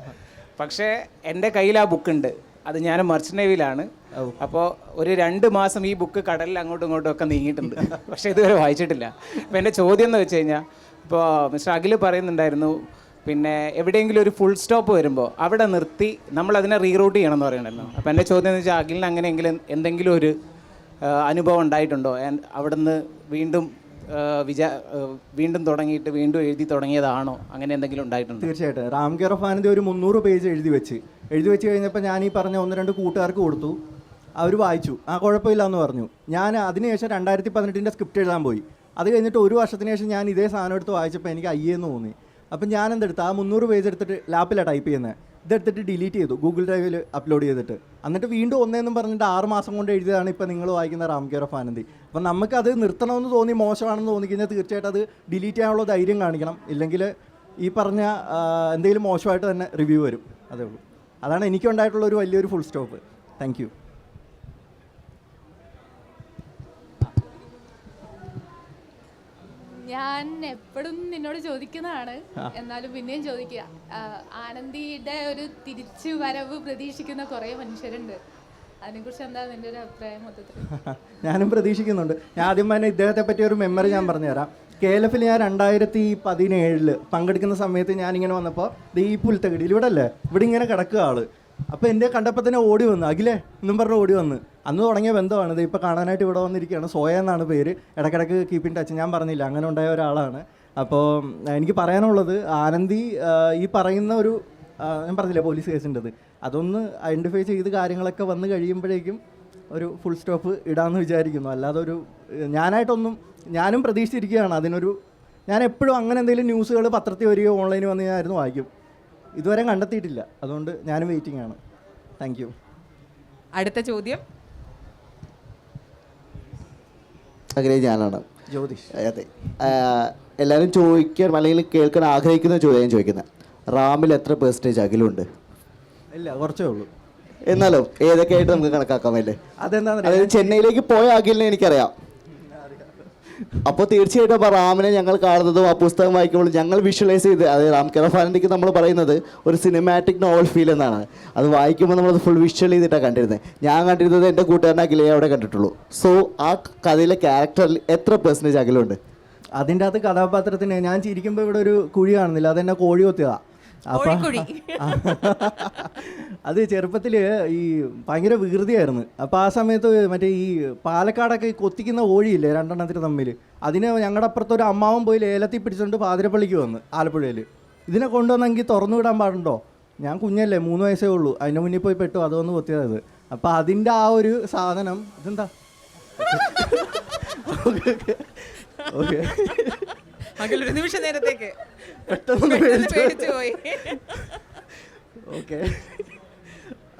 പക്ഷേ എൻ്റെ കയ്യിൽ ആ ബുക്കുണ്ട്. അത് ഞാൻ മർച്ചൻ്റ് നേവിയിലാണ്. അപ്പോൾ ഒരു 2 മാസം ഈ ബുക്ക് കടലിൽ അങ്ങോട്ടും ഇങ്ങോട്ടും ഒക്കെ നീങ്ങിയിട്ടുണ്ട്. പക്ഷേ ഇതുവരെ വായിച്ചിട്ടില്ല. അപ്പോൾ എൻ്റെ ചോദ്യം എന്ന് വെച്ച് കഴിഞ്ഞാൽ, ഇപ്പോൾ മിസ്റ്റർ അഖിൽ പറയുന്നുണ്ടായിരുന്നു പിന്നെ എവിടെയെങ്കിലും ഒരു ഫുൾ സ്റ്റോപ്പ് വരുമ്പോൾ അവിടെ നിർത്തി നമ്മളതിനെ റീറൂട്ട് ചെയ്യണം എന്ന് പറയണല്ലോ. അപ്പോൾ എൻ്റെ ചോദ്യം എന്ന് വെച്ചാൽ അഖിലിന് അങ്ങനെയെങ്കിലും എന്തെങ്കിലും ഒരു അനുഭവം ഉണ്ടായിട്ടുണ്ടോ? അവിടുന്ന് വീണ്ടും തുടങ്ങിയിട്ട് വീണ്ടും എഴുതി തുടങ്ങിയതാണോ? അങ്ങനെ എന്തെങ്കിലും ഉണ്ടായിട്ടുണ്ടോ? തീർച്ചയായിട്ടും. റാം കെയർ ഓഫ് ആനന്ദി ഒരു 300 പേജ് എഴുതി വെച്ച് കഴിഞ്ഞപ്പോൾ ഞാൻ ഈ പറഞ്ഞ 1-2 കൂട്ടുകാർക്ക് കൊടുത്തു. അവർ വായിച്ചു. കുഴപ്പമില്ല എന്ന് പറഞ്ഞു. ഞാൻ അതിനുശേഷം 2018 സ്ക്രിപ്റ്റ് എഴുതാൻ പോയി. അത് കഴിഞ്ഞിട്ട് 1 വർഷത്തിന് ശേഷം ഞാൻ ഇതേ സാധനം എടുത്ത് വായിച്ചപ്പോൾ എനിക്ക് അയ്യെന്ന് തോന്നി. അപ്പം ഞാൻ എന്തെടുത്ത് ആ 300 പേജ് എടുത്തിട്ട് ലാപ്പിലാണ് ടൈപ്പ് ചെയ്യുന്നത്. ഇതെടുത്തിട്ട് ഡിലീറ്റ് ചെയ്തു, ഗൂഗിൾ ഡ്രൈവിൽ അപ്ലോഡ് ചെയ്തിട്ട്. എന്നിട്ട് വീണ്ടും ഒന്നേന്നും പറഞ്ഞിട്ട് 6 മാസം കൊണ്ട് എഴുതിയതാണ് ഇപ്പോൾ നിങ്ങൾ വായിക്കുന്ന റാം കെയർ ഓഫ് ആനന്ദി. അപ്പം നമുക്കത് നിർത്തണമെന്ന് തോന്നി, മോശമാണെന്ന് തോന്നിക്കഴിഞ്ഞാൽ തീർച്ചയായിട്ടും അത് ഡിലീറ്റ് ചെയ്യാനുള്ള ധൈര്യം കാണിക്കണം. ഇല്ലെങ്കിൽ ഈ പറഞ്ഞ എന്തെങ്കിലും മോശമായിട്ട് തന്നെ റിവ്യൂ വരും. അതേ ഉള്ളൂ. അതാണ് എനിക്കുണ്ടായിട്ടുള്ള ഒരു വലിയൊരു ഫുൾ സ്റ്റോപ്പ്. Thank you. ഞാൻ എപ്പോഴും നിന്നോട് ചോദിക്കുന്നതാണ്, എന്നാലും പിന്നെയും ചോദിക്കുക. ആനന്ദിയുടെ ഒരു തിരിച്ചു വരവ് പ്രതീക്ഷിക്കുന്ന കുറേ മനുഷ്യരുണ്ട്. അതിനെക്കുറിച്ച് എന്താ നിന്റെ ഒരു അഭിപ്രായം മൊത്തത്തിൽ? ഞാനും പ്രതീക്ഷിക്കുന്നുണ്ട്. ഞാൻ ആദ്യം തന്നെ ഇദ്ദേഹത്തെ പറ്റി ഒരു മെമ്മറി ഞാൻ പറഞ്ഞുതരാം. KLF ഞാൻ 2017 പങ്കെടുക്കുന്ന സമയത്ത് ഞാനിങ്ങനെ വന്നപ്പോൾ ഈ പുൽത്തകടിയിൽ ഇവിടെ അല്ലേ, ഇവിടെ ഇങ്ങനെ കിടക്കുക ആള്. അപ്പോൾ എൻ്റെ കണ്ടപ്പോൾ തന്നെ ഓടി വന്നു, അഖിലേ എന്നും പറഞ്ഞ് ഓടി വന്ന്. അന്ന് തുടങ്ങിയ ബന്ധമാണ്. ഇത് ഇപ്പോൾ കാണാനായിട്ട് ഇവിടെ വന്നിരിക്കുകയാണ്. സോയ എന്നാണ് പേര്. ഇടയ്ക്കിടയ്ക്ക് കീപ്പ് ഇൻ ടച്ച്. ഞാൻ പറഞ്ഞില്ല, അങ്ങനെ ഉണ്ടായ ഒരാളാണ്. അപ്പോൾ എനിക്ക് പറയാനുള്ളത്, ആനന്ദി ഈ പറയുന്ന ഒരു ഞാൻ പറഞ്ഞില്ല പോലീസ് കേസിൻ്റെത്, അതൊന്ന് ഐഡൻറ്റിഫൈ ചെയ്ത് കാര്യങ്ങളൊക്കെ വന്ന് കഴിയുമ്പോഴേക്കും ഒരു ഫുൾ സ്റ്റോപ്പ് ഇടാമെന്ന് വിചാരിക്കുന്നു. അല്ലാതെ ഒരു ഞാനും പ്രതീക്ഷിച്ചിരിക്കുകയാണ് അതിനൊരു. ഞാൻ എപ്പോഴും അങ്ങനെ എന്തെങ്കിലും ന്യൂസുകൾ പത്രത്തിൽ വരികയോ ഓൺലൈനിൽ വന്ന് ഞാനായിരുന്നു വായിക്കും. ഇതുവരെ കണ്ടെത്തിയിട്ടില്ല. അതുകൊണ്ട് ഞാനും വെയിറ്റിംഗ് ആണ്. Thank you. അടുത്ത ചോദ്യം ഞാനാണ് ജ്യോതിഷ്. അതെ, എല്ലാവരും ചോദിക്കാൻ അല്ലെങ്കിൽ കേൾക്കാൻ ആഗ്രഹിക്കുന്ന ചോദ്യം ചോദിക്കുന്നത്, റാമിൽ എത്ര പെർസെൻറ്റേജ് അഖിലുണ്ട്? ഇല്ല, കുറച്ചേ ഉള്ളൂ. എന്നാലും ഏതൊക്കെ ആയിട്ട് നമുക്ക് കണക്കാക്കാൻ പറ്റേ? അതെന്താണെന്ന് അതായത് ചെന്നൈയിലേക്ക് പോയ അഖിലിനെ എനിക്കറിയാം. അപ്പോൾ തീർച്ചയായിട്ടും അപ്പോൾ റാമിനെ ഞങ്ങൾ കാണുന്നതും ആ പുസ്തകം വായിക്കുമ്പോൾ ഞങ്ങൾ വിഷ്വലൈസ് ചെയ്ത്, അതായത് റാം കെയർ ഓഫ് ആനന്ദിക്ക് നമ്മൾ പറയുന്നത് ഒരു സിനിമാറ്റിക് നോവൽ ഫീൽ എന്നാണ്. അത് വായിക്കുമ്പോൾ നമ്മളത് ഫുൾ വിഷ്വൽ ചെയ്തിട്ടാണ് കണ്ടിരുന്നത്. ഞാൻ കണ്ടിരുന്നത് എൻ്റെ കൂട്ടുകാരനെ അഖിലേ അവിടെ കണ്ടിട്ടുള്ളൂ. സോ ആ കഥയിലെ ക്യാരക്ടറിൽ എത്ര പെർസെൻറ്റേജ് അഖിലുണ്ട്? അതിൻ്റെ അകത്ത് കഥാപാത്രത്തിന് ഞാൻ ചിരിക്കുമ്പോൾ ഇവിടെ ഒരു കുഴി കാണുന്നില്ല, അതെന്നെ കോഴി കൊത്തിയതാ. അപ്പം അത് ചെറുപ്പത്തിൽ ഈ ഭയങ്കര വികൃതിയായിരുന്നു. അപ്പോൾ ആ സമയത്ത് മറ്റേ ഈ പാലക്കാടൊക്കെ കൊത്തിക്കുന്ന കോഴിയില്ലേ രണ്ടെണ്ണത്തിന് തമ്മിൽ, അതിന് ഞങ്ങളുടെ അപ്പുറത്തൊരു അമ്മാവൻ പോയി ലേലത്തിൽ പിടിച്ചുകൊണ്ട് പാതിരപ്പള്ളിക്ക് വന്ന് ആലപ്പുഴയിൽ. ഇതിനെ കൊണ്ടുവന്നെങ്കിൽ തുറന്നു വിടാൻ പാടുണ്ടോ? ഞാൻ കുഞ്ഞല്ലേ, 3 വയസ്സേ ഉള്ളൂ. അതിൻ്റെ മുന്നിൽ പോയി പെട്ടു, അതൊന്ന് കൊത്തിയത്. അപ്പോൾ അതിൻ്റെ ആ ഒരു സാധനം ഇതെന്താ ഓക്കെ ഒരു നിമിഷ നേരത്തേക്ക് പെട്ടെന്ന് പേടിച്ചു പോയി. ഓക്കെ,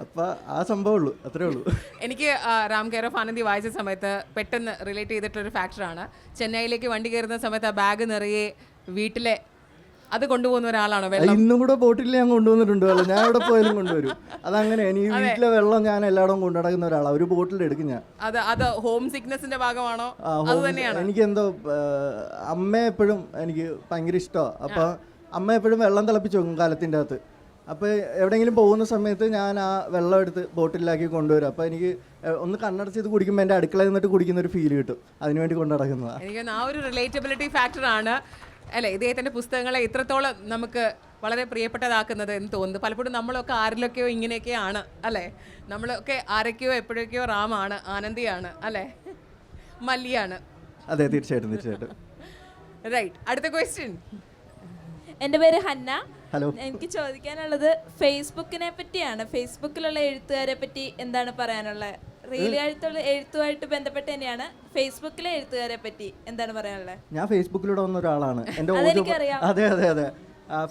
അപ്പം ആ സംഭവം ഉള്ളൂ, അത്രേ ഉള്ളൂ. എനിക്ക് റാം കെയർ ഓഫ് ആനന്ദി വായിച്ച സമയത്ത് പെട്ടെന്ന് റിലേറ്റ് ചെയ്തിട്ടുള്ളൊരു ഫാക്ടറാണ്, ചെന്നൈയിലേക്ക് വണ്ടി കയറുന്ന സമയത്ത് ആ ബാഗ് നിറയെ വീട്ടിലെ അത് കൊണ്ടുപോകുന്ന ഒരാളാണോ വെള്ളം? ഇന്നും കൂടെ ബോട്ടിൽ ഞാൻ കൊണ്ടുവന്നിട്ടുണ്ട് വെള്ളം. ഞാൻ എവിടെ പോയാലും കൊണ്ടുവരും. അതങ്ങനെ എനിക്ക് വീട്ടിലെ വെള്ളം ഞാൻ എല്ലായിടവും കൊണ്ടു നടക്കുന്ന ഒരാളാണ്. ഒരു ബോട്ടിൽ എടുക്കും ഞാൻ. അത് ഹോം സിക്നെസിന്റെ ഭാഗമാണോ? അത് തന്നെയാണ്. എനിക്ക് എന്തോ അമ്മ എപ്പോഴും എനിക്ക് ഭയങ്കര ഇഷ്ടമാണ്. അപ്പം അമ്മ എപ്പോഴും വെള്ളം തിളപ്പിച്ച് വെക്കും കാലത്തിൻ്റെ അകത്ത്. അപ്പോൾ എവിടെയെങ്കിലും പോകുന്ന സമയത്ത് ഞാൻ ആ വെള്ളം എടുത്ത് ബോട്ടിലാക്കി കൊണ്ടുവരും. അപ്പോൾ എനിക്ക് ഒന്ന് കണ്ണടച്ചത് കുടിക്കുമ്പോൾ എൻ്റെ അടുക്കളയിൽ നിന്നിട്ട് കുടിക്കുന്ന ഒരു ഫീൽ കിട്ടും. അതിനുവേണ്ടി കൊണ്ടു നടക്കുന്നതാണ്. എനിക്ക് ആ ഒരു റിലേറ്റബിലിറ്റി ഫാക്ടറാണ് അല്ലേ ഇദ്ദേഹത്തിൻ്റെ പുസ്തകങ്ങളെ ഇത്രത്തോളം നമുക്ക് വളരെ പ്രിയപ്പെട്ടതാക്കുന്നത് എന്ന് തോന്നുന്നു. പലപ്പോഴും നമ്മളൊക്കെ ആരിലൊക്കെയോ ഇങ്ങനെയൊക്കെയാണ് അല്ലേ, നമ്മളൊക്കെ ആരൊക്കെയോ എപ്പോഴൊക്കെയോ റാമാണ്, ആനന്ദിയാണ് അല്ലേ, മല്ലിയാണ്. അതെ, തീർച്ചയായിട്ടും തീർച്ചയായിട്ടും. റൈറ്റ്, അടുത്ത ക്വസ്റ്റ്യൻ. എൻ്റെ പേര് ഹന്ന. ഹലോ. എനിക്ക് ചോദിക്കാനുള്ളത് ഫേസ്ബുക്കിനെ പറ്റിയാണ്. ഫേസ്ബുക്കിലുള്ള എഴുത്തുകാരെ പറ്റി എന്താണ് പറയാനുള്ളത്? റിയൽ ആയിട്ടുള്ള എഴുത്തുമായിട്ട് ബന്ധപ്പെട്ട് തന്നെയാണ്. ഫേസ്ബുക്കിലെ എഴുത്തുകാരെ പറ്റി എന്താണ് പറയാനുള്ളത്? ഞാൻ ഫേസ്ബുക്കിലൂടെ വന്ന ഒരാളാണ്. അതെനിക്കറിയാം. അതെ.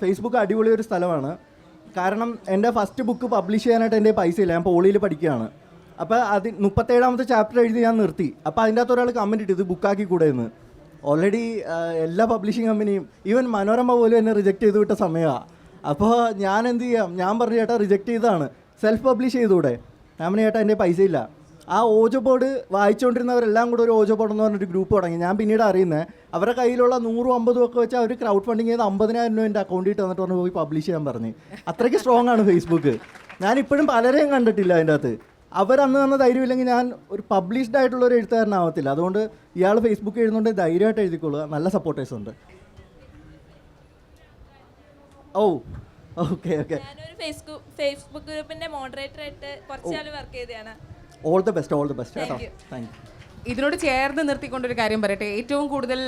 ഫേസ്ബുക്ക് അടിപൊളി ഒരു സ്ഥലമാണ്. കാരണം എൻ്റെ ഫസ്റ്റ് ബുക്ക് പബ്ലിഷ് ചെയ്യാനായിട്ട് എൻ്റെ പൈസ ഇല്ല. ഞാൻ പോളിയിൽ പഠിക്കുകയാണ്. അപ്പോൾ 37ാമത്തെ ചാപ്റ്റർ എഴുതി ഞാൻ നിർത്തി. അപ്പോൾ അതിൻ്റെ അകത്ത് ഒരാൾ കമൻറ്റ് ഇട്ട് ഇത് ബുക്കാക്കി കൂടെ എന്ന്. ഓൾറെഡി എല്ലാ പബ്ലിഷിംഗ് കമ്പനിയും ഈവൻ മനോരമ പോലും എന്നെ റിജക്റ്റ് ചെയ്ത് വിട്ട സമയമാണ്. അപ്പോൾ ഞാൻ എന്ത് ചെയ്യാം? ഞാൻ പറഞ്ഞു ചേട്ടാ റിജക്റ്റ് ചെയ്തതാണ്, സെൽഫ് പബ്ലിഷ് ചെയ്തുകൂടെ? ഞാൻ പറഞ്ഞു ചേട്ടാ എൻ്റെ പൈസ ഇല്ല. ആ ഓജോ ബോർഡ് വായിച്ചുകൊണ്ടിരുന്നവരെല്ലാം കൂടെ ഒരു ഓജോ ബോർഡ് എന്ന് പറഞ്ഞൊരു ഗ്രൂപ്പ് തുടങ്ങി. ഞാൻ പിന്നീട് അറിയുന്നത് അവരുടെ കയ്യിലുള്ള 100-50 ഒക്കെ വെച്ച് അവർ ക്രൗഡ് ഫണ്ടിങ് ചെയ്ത് 50,000 രൂപ എൻ്റെ അക്കൗണ്ടിൽ ഇട്ട് വന്നിട്ട് പറഞ്ഞ് പോയി പബ്ലിഷ് ചെയ്യാൻ പറഞ്ഞ്. അത്രയ്ക്ക് സ്ട്രോങ് ആണ് ഫേസ്ബുക്ക്. ഞാനിപ്പോഴും പലരെയും കണ്ടിട്ടില്ല അതിൻ്റെ അകത്ത്. അവരന്ന് തന്ന ധൈര്യമില്ലെങ്കിൽ ഞാൻ ഒരു പബ്ലിഷ്ഡ് ആയിട്ടുള്ള ഒരു എഴുത്തുകാരനാവത്തില്ല. അതുകൊണ്ട് ഇയാൾ ഫേസ്ബുക്ക് എഴുതുന്നുണ്ട്, ധൈര്യമായിട്ട് എഴുതിക്കൊള്ളുക. നല്ല സപ്പോർട്ടേഴ്സ് ഉണ്ട്. ഓക്കെ. ഞാനൊരു ഫേസ്ബുക്ക് ഗ്രൂപ്പിന്റെ മോഡറേറ്റർ ആയിട്ട് കുറച്ചാൾ വർക്ക് ചെയ്തതാണ്. ഓൾ ദ ബെസ്റ്റ് കേട്ടോ. Thank you. ഇതിനോട് ചേർന്ന് നിർത്തിക്കൊണ്ടൊരു കാര്യം പറയട്ടെ. ഏറ്റവും കൂടുതൽ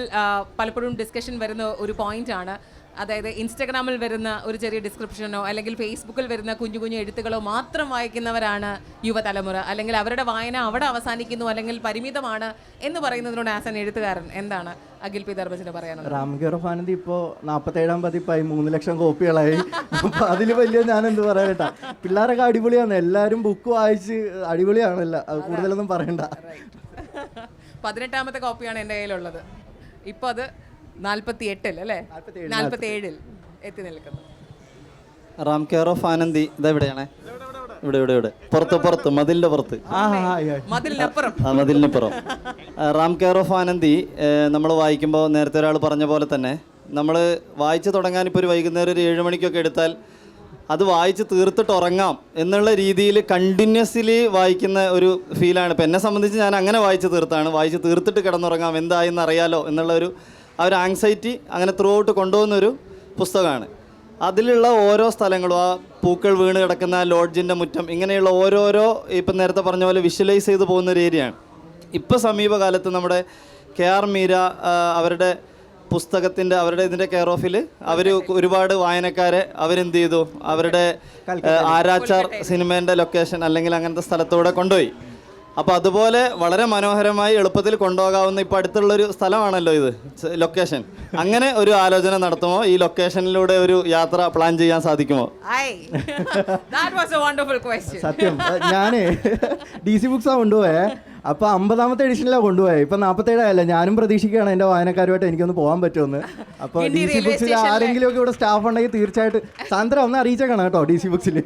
പലപ്പോഴും ഡിസ്കഷൻ വരുന്ന ഒരു പോയിന്റാണ്, അതായത് ഇൻസ്റ്റഗ്രാമിൽ വരുന്ന ഒരു ചെറിയ ഡിസ്ക്രിപ്ഷനോ അല്ലെങ്കിൽ ഫേസ്ബുക്കിൽ വരുന്ന കുഞ്ഞു കുഞ്ഞു എഴുത്തുകളോ മാത്രം വായിക്കുന്നവരാണ് യുവതലമുറ, അല്ലെങ്കിൽ അവരുടെ വായന അവിടെ അവസാനിക്കുന്നു അല്ലെങ്കിൽ പരിമിതമാണ് എന്ന് പറയുന്നതിനോട് ആസ് ആൻ എഴുത്തുകാരൻ എന്താണ് അഖിൽ പി ധർമ്മജന് പറയാനുള്ളത്? റാം കെയർ ഓഫ് ആനന്ദി ഇപ്പോൾ 47ാം പതിപ്പായി, 3 ലക്ഷം കോപ്പികളായി. അപ്പോൾ അതിൽ വലിയ ഞാനെന്ത് പറയാനായിട്ടാ. പിള്ളേരൊക്കെ അടിപൊളിയാണ്, എല്ലാവരും ബുക്ക് വായിച്ച് അടിപൊളിയാണല്ല, അത് കൂടുതലൊന്നും പറയണ്ട. 18ാമത്തെ കോപ്പിയാണ് എൻ്റെ കയ്യിലുള്ളത്. ഇപ്പോൾ അത് 48 അല്ലേ, 47 എത്തി നിൽക്കുന്നു. റാം കെയർ ഓഫ് ആനന്ദി ഇതെവിടെയാണ്? ഇവിടെ പുറത്ത് മതിലിൻ്റെ പുറത്ത്, മതിലിനപ്പുറം. റാം കെയർ ഓഫ് ആനന്ദി നമ്മൾ വായിക്കുമ്പോൾ നേരത്തെ ഒരാൾ പറഞ്ഞ പോലെ തന്നെ നമ്മൾ വായിച്ചു തുടങ്ങാൻ ഇപ്പോൾ ഒരു വൈകുന്നേരം ഒരു 7 മണിക്കൊക്കെ എടുത്താൽ അത് വായിച്ച് തീർത്തിട്ട് ഉറങ്ങാം എന്നുള്ള രീതിയിൽ കണ്ടിന്യൂസ്ലി വായിക്കുന്ന ഒരു ഫീലാണ്. ഇപ്പം എന്നെ സംബന്ധിച്ച് ഞാൻ അങ്ങനെ വായിച്ച് തീർത്തിട്ട് കിടന്നുറങ്ങാം, എന്തായെന്ന് അറിയാലോ എന്നുള്ള ആ ഒരു ആങ്സൈറ്റി അങ്ങനെ ത്രൂ ഔട്ട് കൊണ്ടുപോകുന്നൊരു പുസ്തകമാണ്. അതിലുള്ള ഓരോ സ്ഥലങ്ങളും, ആ പൂക്കൾ വീണ് കിടക്കുന്ന ലോഡ്ജിൻ്റെ മുറ്റം, ഇങ്ങനെയുള്ള ഓരോരോ ഇപ്പം നേരത്തെ പറഞ്ഞ പോലെ വിഷ്വലൈസ് ചെയ്ത് പോകുന്ന ഒരു ഏരിയയാണ്. ഇപ്പോൾ സമീപകാലത്ത് നമ്മുടെ KR മീര അവരുടെ പുസ്തകത്തിൻ്റെ അവരുടെ ഇതിൻ്റെ കെയർ ഓഫിൽ അവർ ഒരുപാട് വായനക്കാരെ അവരെന്ത് ചെയ്തു, അവരുടെ ആരാച്ചാർ സിനിമേൻ്റെ ലൊക്കേഷൻ അല്ലെങ്കിൽ അങ്ങനത്തെ സ്ഥലത്തൂടെ കൊണ്ടുപോയി. അപ്പോൾ അതുപോലെ വളരെ മനോഹരമായി എളുപ്പത്തിൽ കൊണ്ടുപോകാവുന്ന ഇപ്പോൾ അടുത്തുള്ളൊരു സ്ഥലമാണല്ലോ ഇത് ലൊക്കേഷൻ. അങ്ങനെ ഒരു ആലോചന നടത്തുമോ? ഈ ലൊക്കേഷനിലൂടെ ഒരു യാത്ര പ്ലാൻ ചെയ്യാൻ സാധിക്കുമോ? That was a wonderful question. സത്യം ഞാനേ DC ബുക്സാണ് കൊണ്ടുപോയേ. അപ്പോൾ 50ാമത്തെ എഡിഷനിലാണ് കൊണ്ടുപോയത്. ഇപ്പം 47 ആയല്ല. ഞാനും പ്രതീക്ഷിക്കുകയാണ് എൻ്റെ വായനക്കാരുമായിട്ട് എനിക്കൊന്ന് പോകാൻ പറ്റുമെന്ന്. അപ്പോൾ DC ബുക്സിൽ ആരെങ്കിലും ഒക്കെ ഇവിടെ സ്റ്റാഫ് ഉണ്ടെങ്കിൽ തീർച്ചയായിട്ടും സാന്ദ്ര ഒന്ന് അറിയിച്ചേക്കണം കേട്ടോ DC ബുക്സിൽ.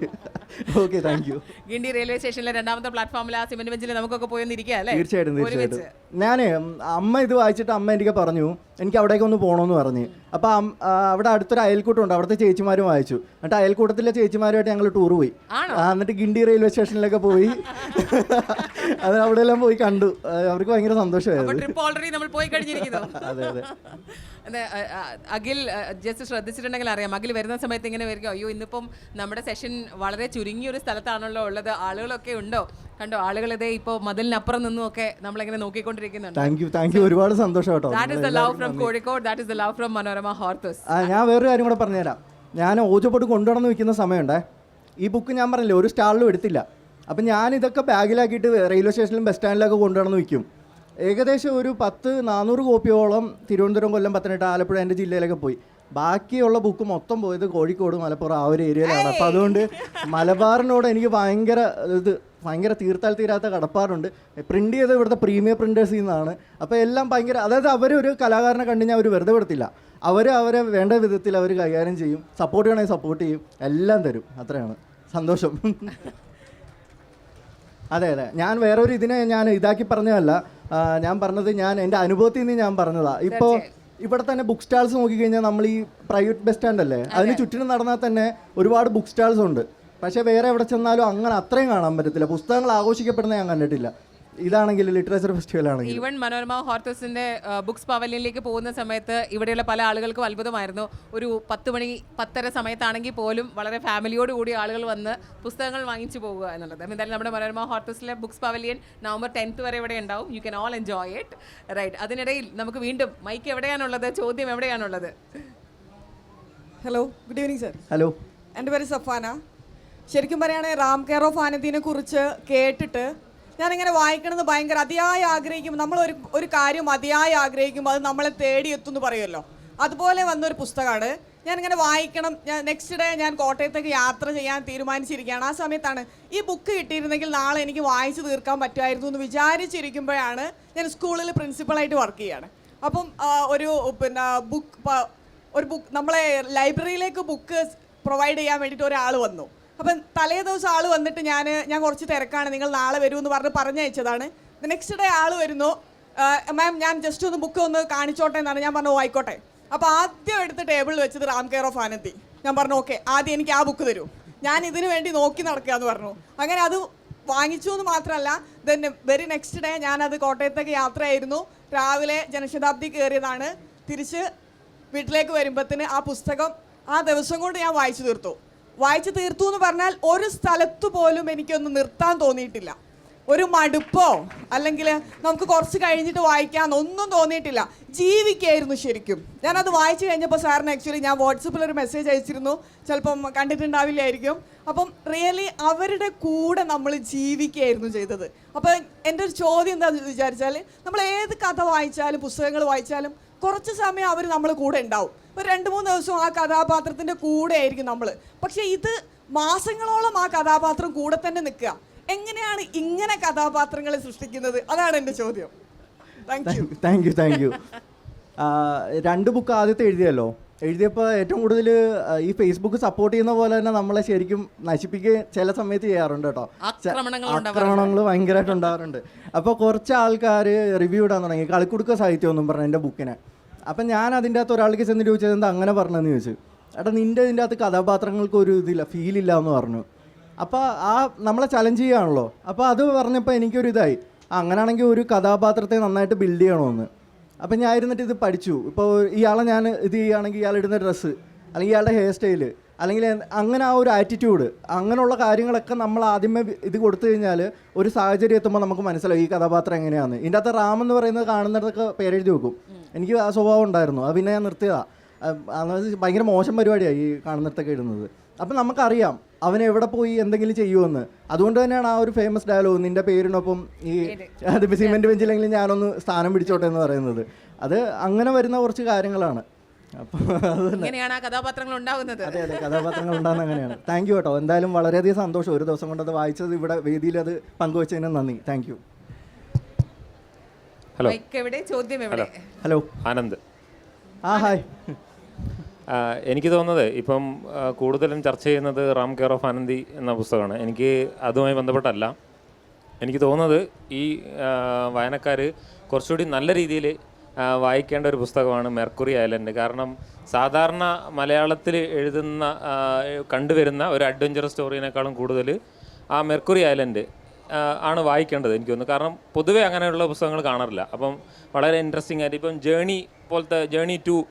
Okay, thank you. Guindy railway സ്റ്റേഷനിലെ 2ാമത്തെ പ്ലാറ്റ്ഫോമിൽ ആ സിമെന്റ് ബെഞ്ചിൽ നമുക്കൊക്കെ പോയി ഒന്നിരിക്കുക അല്ലേ? തീർച്ചയായിട്ടും. ഞാനേ അമ്മ ഇത് വായിച്ചിട്ട് അമ്മ എനിക്ക് പറഞ്ഞു എനിക്ക് അവിടേക്ക് ഒന്ന് പോകണമെന്ന് പറഞ്ഞ്. അപ്പോൾ അവിടെ അടുത്തൊരു അയൽക്കൂട്ടമുണ്ട്, അവിടുത്തെ ചേച്ചിമാരും വായിച്ചു. എന്നിട്ട് അയൽക്കൂട്ടത്തിലെ ചേച്ചിമാരുമായിട്ട് ഞങ്ങൾ ടൂർ പോയി. എന്നിട്ട് ഗിണ്ടി റെയിൽവേ സ്റ്റേഷനിലൊക്കെ പോയി അത് അവിടെ എല്ലാം പോയി കണ്ടു. അവർക്ക് ഭയങ്കര സന്തോഷമായിരുന്നു. അതെ അതെ. അഖിൽ ജസ്റ്റ് ശ്രദ്ധിച്ചിട്ടുണ്ടെങ്കിൽ അറിയാം, അഖിൽ വരുന്ന സമയത്ത് ഇങ്ങനെ വരിക, അയ്യോ ഇന്നിപ്പം നമ്മുടെ സെഷൻ വളരെ ചുരുങ്ങിയൊരു സ്ഥലത്താണല്ലോ ഉള്ളത്, ആളുകളൊക്കെ ഉണ്ടോ കണ്ടോ, ആളുകളിതേ ഇപ്പോൾ മതിലിനപ്പുറം നിന്നും ഒക്കെ നമ്മളിങ്ങനെ നോക്കിക്കൊണ്ടിരിക്കുന്നുണ്ട്. താങ്ക് യു ഒരുപാട് സന്തോഷം കേട്ടോ. That is the love from Kozhikode, that is the love from Manorama ഹോർത്തസ്. ഞാൻ വേറൊരു കാര്യം കൂടെ പറഞ്ഞുതരാം. ഞാൻ ഓജോപോട്ട് കൊണ്ടുവന്ന് വിൽക്കുന്ന സമയമുണ്ടേ, ഈ ബുക്ക് ഞാൻ പറഞ്ഞില്ലേ ഒരു സ്റ്റാളിലും എടുത്തില്ല. അപ്പം ഞാനിതൊക്കെ ബാഗിലാക്കിയിട്ട് റെയിൽവേ സ്റ്റേഷനിലും ബസ് സ്റ്റാൻഡിലൊക്കെ കൊണ്ടുവന്ന് വിൽക്കും. ഏകദേശം ഒരു 400 കോപ്പിയോളം തിരുവനന്തപുരം, കൊല്ലം, പത്തനംതിട്ട, ആലപ്പുഴ എൻ്റെ ജില്ലയിലൊക്കെ പോയി. ബാക്കിയുള്ള ബുക്ക് മൊത്തം പോയത് കോഴിക്കോട്, മലപ്പുറം ആ ഒരു ഏരിയയിലാണ്. അപ്പോൾ അതുകൊണ്ട് മലബാറിനോട് എനിക്ക് ഭയങ്കര തീർത്താൽ തീരാത്ത കടപ്പാടുണ്ട്. പ്രിൻ്റ് ചെയ്ത് ഇവിടുത്തെ പ്രീമിയർ പ്രിൻറ്റേഴ്സിൽ നിന്നാണ്. അപ്പോൾ എല്ലാം ഭയങ്കര, അതായത് അവരൊരു കലാകാരനെ കണ്ടു കഴിഞ്ഞാൽ അവർ വെറുതെ വിടത്തില്ല. അവരെ വേണ്ട വിധത്തിൽ അവർ കൈകാര്യം ചെയ്യും, സപ്പോർട്ട് ചെയ്യണമെങ്കിൽ സപ്പോർട്ട് ചെയ്യും, എല്ലാം തരും. അത്രയാണ് സന്തോഷം. അതെ, ഞാൻ വേറൊരു ഇതിനെ ഞാൻ ഇതാക്കി പറഞ്ഞതല്ല. ഞാൻ പറഞ്ഞത് എൻ്റെ അനുഭവത്തിൽ നിന്ന് ഞാൻ പറഞ്ഞതാണ്. ഇപ്പോൾ ഇവിടെ തന്നെ ബുക്ക് സ്റ്റാൾസ് നോക്കിക്കഴിഞ്ഞാൽ നമ്മൾ ഈ പ്രൈവറ്റ് ബസ് സ്റ്റാൻഡ് അല്ലേ, അതിന് ചുറ്റിനും നടന്നാൽ തന്നെ ഒരുപാട് ബുക്ക് സ്റ്റാൾസ് ഉണ്ട്. പക്ഷേ വേറെ എവിടെ ചെന്നാലും അങ്ങനെ അത്രയും കാണാൻ പറ്റത്തില്ല. പുസ്തകങ്ങൾ ആഘോഷിക്കപ്പെടുന്നത് ഞാൻ കണ്ടിട്ടില്ല. ഇതാണെങ്കിൽ ലിറ്ററേച്ചർ ഫെസ്റ്റിവൽ ആണെങ്കിൽ ഈവൻ മനോരമ ഹോർത്തസിന്റെ ബുക്സ് പവലിയനിലേക്ക് പോകുന്ന സമയത്ത് ഇവിടെയുള്ള പല ആളുകൾക്കും അത്ഭുതമായിരുന്നു. ഒരു 10 മണി 10:30 സമയത്താണെങ്കിൽ പോലും വളരെ ഫാമിലിയോട് കൂടി ആളുകൾ വന്ന് പുസ്തകങ്ങൾ വാങ്ങിച്ചു പോകുക എന്നുള്ളത്. എന്തായാലും നമ്മുടെ മനോരമ ഹോർത്തസിലെ ബുക്സ് പവലിയൻ November 10th വരെ ഇവിടെ ഉണ്ടാവും. You can all enjoy it, right. അതിനിടയിൽ നമുക്ക് വീണ്ടും മൈക്ക് എവിടെയാണുള്ളത്, ചോദ്യം എവിടെയാണുള്ളത്? Hello, good evening sir. Hello, എൻ്റെ പേര് സഫാന. ശരിക്കും പറയുകയാണെങ്കിൽ റാം കെയർ ഓഫ് ആനന്ദിനെ കുറിച്ച് കേട്ടിട്ട് ഞാനിങ്ങനെ വായിക്കണമെന്ന് ഭയങ്കര അതിയായി ആഗ്രഹിക്കും. നമ്മൾ ഒരു കാര്യം അതിയായി ആഗ്രഹിക്കുമ്പോൾ അത് നമ്മളെ തേടിയെത്തും എന്ന് പറയുമല്ലോ, അതുപോലെ വന്നൊരു പുസ്തകമാണ്. ഞാനിങ്ങനെ വായിക്കണം. നെക്സ്റ്റ് ഡേ ഞാൻ കോട്ടയത്തേക്ക് യാത്ര ചെയ്യാൻ തീരുമാനിച്ചിരിക്കുകയാണ്. ആ സമയത്താണ് ഈ ബുക്ക് കിട്ടിയിരുന്നെങ്കിൽ നാളെ എനിക്ക് വായിച്ച് തീർക്കാൻ പറ്റുമായിരുന്നു എന്ന് വിചാരിച്ചിരിക്കുമ്പോഴാണ് ഞാൻ സ്കൂളിൽ പ്രിൻസിപ്പളായിട്ട് വർക്ക് ചെയ്യുകയാണ്. അപ്പം ഒരു ബുക്ക് നമ്മളെ ലൈബ്രറിയിലേക്ക് ബുക്ക് പ്രൊവൈഡ് ചെയ്യാൻ വേണ്ടിയിട്ട് ഒരാൾ വന്നു. അപ്പം തലേ ദിവസം ആൾ വന്നിട്ട് ഞാൻ കുറച്ച് തിരക്കാണ്, നിങ്ങൾ നാളെ വരുമെന്ന് പറഞ്ഞയച്ചതാണ്. നെക്സ്റ്റ് ഡേ ആൾ വരുന്നു, മാം ഞാൻ ജസ്റ്റ് ഒന്ന് ബുക്ക് ഒന്ന് കാണിച്ചോട്ടെ എന്നാണ്. ഞാൻ പറഞ്ഞു ആയിക്കോട്ടെ. അപ്പോൾ ആദ്യം എടുത്ത് ടേബിളിൽ വെച്ചത് റാം കെയർ ഓഫ് ആനന്ദി. ഞാൻ പറഞ്ഞു ഓക്കെ, ആദ്യം എനിക്ക് ആ ബുക്ക് തരൂ, ഞാൻ ഇതിനു വേണ്ടി നോക്കി നടക്കുക എന്ന് പറഞ്ഞു. അങ്ങനെ അത് വാങ്ങിച്ചു എന്ന് മാത്രമല്ല, ദെൻ വെരി നെക്സ്റ്റ് ഡേ ഞാനത് കോട്ടയത്തേക്ക് യാത്രയായിരുന്നു. രാവിലെ ജനശതാബ്ദി കയറിയതാണ്. തിരിച്ച് വീട്ടിലേക്ക് വരുമ്പോഴത്തേന് ആ പുസ്തകം ആ ദിവസം കൊണ്ട് ഞാൻ വായിച്ചു തീർത്തു എന്ന് പറഞ്ഞാൽ ഒരു സ്ഥലത്തു പോലും എനിക്കൊന്ന് നിർത്താൻ തോന്നിയിട്ടില്ല. ഒരു മടുപ്പോ അല്ലെങ്കിൽ നമുക്ക് കുറച്ച് കഴിഞ്ഞിട്ട് വായിക്കാമെന്നൊന്നും തോന്നിയിട്ടില്ല. ജീവിക്കായിരുന്നു ശരിക്കും. ഞാനത് വായിച്ചു കഴിഞ്ഞപ്പോൾ സാറിന് ആക്ച്വലി ഞാൻ വാട്സപ്പിൽ ഒരു മെസ്സേജ് അയച്ചിരുന്നു, ചിലപ്പം കണ്ടിട്ടുണ്ടാവില്ലായിരിക്കും. അപ്പം റിയലി അവരുടെ കൂടെ നമ്മൾ ജീവിക്കുകയായിരുന്നു ചെയ്തത്. അപ്പോൾ എൻ്റെ ഒരു ചോദ്യം എന്താണെന്ന് വിചാരിച്ചാൽ, നമ്മൾ ഏത് കഥ വായിച്ചാലും പുസ്തകങ്ങൾ വായിച്ചാലും കുറച്ച് സമയം അവർ നമ്മൾ കൂടെ ഉണ്ടാവും. ഒരു 2-3 ദിവസം ആ കഥാപാത്രത്തിൻ്റെ കൂടെ ആയിരിക്കും നമ്മൾ. പക്ഷേ ഇത് മാസങ്ങളോളം ആ കഥാപാത്രം കൂടെ തന്നെ നിൽക്കുക. എങ്ങനെയാണ് ഇങ്ങനെ കഥാപാത്രങ്ങളെ സൃഷ്ടിക്കുന്നത്? അതാണ് എൻ്റെ ചോദ്യം. Thank you. 2 ബുക്ക് ആദ്യത്തെ എഴുതിയപ്പോൾ ഏറ്റവും കൂടുതൽ ഈ ഫേസ്ബുക്ക് സപ്പോർട്ട് ചെയ്യുന്ന പോലെ തന്നെ നമ്മളെ ശരിക്കും നശിപ്പിക്കുക ചില സമയത്ത് ചെയ്യാറുണ്ട് കേട്ടോ. ആക്രമണങ്ങൾ ഭയങ്കരമായിട്ട് ഉണ്ടാകാറുണ്ട്. അപ്പോൾ കുറച്ച് ആൾക്കാർ റിവ്യൂ ഇടാൻ തുടങ്ങി, കളിക്കുടുക്ക സാഹിത്യം ഒന്നും പറഞ്ഞു എൻ്റെ ബുക്കിനെ. അപ്പം ഞാൻ അതിൻ്റെ അകത്ത് ഒരാൾക്ക് ചെന്ന് ചോദിച്ചത് എന്താ അങ്ങനെ പറഞ്ഞതെന്ന് ചോദിച്ചു. നിൻ്റെ ഇതിൻ്റെ അകത്ത് കഥാപാത്രങ്ങൾക്ക് ഒരു ഇതില്ല, ഫീലില്ല എന്ന് പറഞ്ഞു. അപ്പോൾ നമ്മളെ ചലഞ്ച് ചെയ്യുകയാണല്ലോ. അപ്പോൾ അത് പറഞ്ഞപ്പോൾ എനിക്കൊരു ഇതായി, അങ്ങനെയാണെങ്കിൽ ഒരു കഥാപാത്രത്തെ നന്നായിട്ട് ബിൽഡ് ചെയ്യണമെന്ന്. അപ്പം ഞാൻ ഇരുന്നിട്ട് ഇത് പഠിച്ചു. ഇപ്പോൾ ഇയാളെ ഞാൻ ഇത് ചെയ്യുകയാണെങ്കിൽ ഇയാളിടുന്ന ഡ്രസ്സ് അല്ലെങ്കിൽ ഇയാളുടെ ഹെയർ സ്റ്റൈല്, അല്ലെങ്കിൽ അങ്ങനെ ആ ഒരു ആറ്റിറ്റ്യൂഡ്, അങ്ങനെയുള്ള കാര്യങ്ങളൊക്കെ നമ്മൾ ആദ്യമേ ഇത് കൊടുത്തു കഴിഞ്ഞാൽ ഒരു സാഹചര്യം എത്തുമ്പോൾ നമുക്ക് മനസ്സിലാവും ഈ കഥാപാത്രം എങ്ങനെയാണ്. ഇതിൻ്റെ അകത്ത് റാം എന്ന് പറയുന്നത് കാണുന്നിടത്തൊക്കെ പേരെഴുതി വെക്കും. എനിക്ക് ആ സ്വഭാവം ഉണ്ടായിരുന്നു, അത് പിന്നെ ഞാൻ നിർത്തിയതാണ്. ഭയങ്കര മോശം പരിപാടിയാണ് ഈ കാണുന്നിടത്തൊക്കെ ഇടുന്നത്. അപ്പം നമുക്കറിയാം അവൻ എവിടെ പോയി എന്തെങ്കിലും ചെയ്യുമെന്ന്. അതുകൊണ്ട് തന്നെയാണ് ആ ഒരു ഫേമസ് ഡയലോഗ്, നിൻ്റെ പേരിനൊപ്പം ഈ അതിപ്പോൾ സിമെൻറ്റ് ബെഞ്ചിലെങ്കിലും ഞാനൊന്ന് സ്ഥാനം പിടിച്ചോട്ടെ എന്ന് പറയുന്നത്. അത് അങ്ങനെ വരുന്ന കുറച്ച് കാര്യങ്ങളാണ്. അപ്പോൾ ഇങ്ങനെയാണ് ആ കഥാപാത്രങ്ങൾ ഉണ്ടാകുന്നത്. അതെ അതെ, കഥാപാത്രങ്ങൾ ഉണ്ടാകുന്നത് അങ്ങനെയാണ്. താങ്ക് യു കേട്ടോ, എന്തായാലും വളരെയധികം സന്തോഷം. ഒരു ദിവസം കൊണ്ട് അത് വായിച്ചത് ഇവിടെ വേദിയിൽ അത് പങ്കുവച്ചതിന് നന്ദി. Thank you. ഹലോ. എവിടെ ചോദ്യം എവിടെ? ഹലോ ആനന്ദ്. ഹായ്. എനിക്ക് തോന്നുന്നത് ഇപ്പം കൂടുതലും ചർച്ച ചെയ്യുന്നത് റാം കെയർ ഓഫ് ആനന്ദി എന്ന പുസ്തകമാണ്. എനിക്ക് അതുമായി ബന്ധപ്പെട്ടല്ല. എനിക്ക് തോന്നുന്നത് ഈ വായനക്കാർ കുറച്ചുകൂടി നല്ല രീതിയിൽ വായിക്കേണ്ട ഒരു പുസ്തകമാണ് മെർക്കുറി ഐലൻഡ്. കാരണം സാധാരണ മലയാളത്തിൽ എഴുതുന്ന കണ്ടുവരുന്ന ഒരു അഡ്വഞ്ചറസ് സ്റ്റോറിനേക്കാളും കൂടുതൽ ആ മെർക്കുറി ഐലൻഡ് ആണ് വായിക്കേണ്ടത് എനിക്ക് തോന്നുന്നു. കാരണം പൊതുവേ അങ്ങനെയുള്ള പുസ്തകങ്ങൾ കാണാറില്ല. അപ്പം വളരെ ഇൻട്രസ്റ്റിംഗ് ആയിട്ട് ഇപ്പം ജേണി 2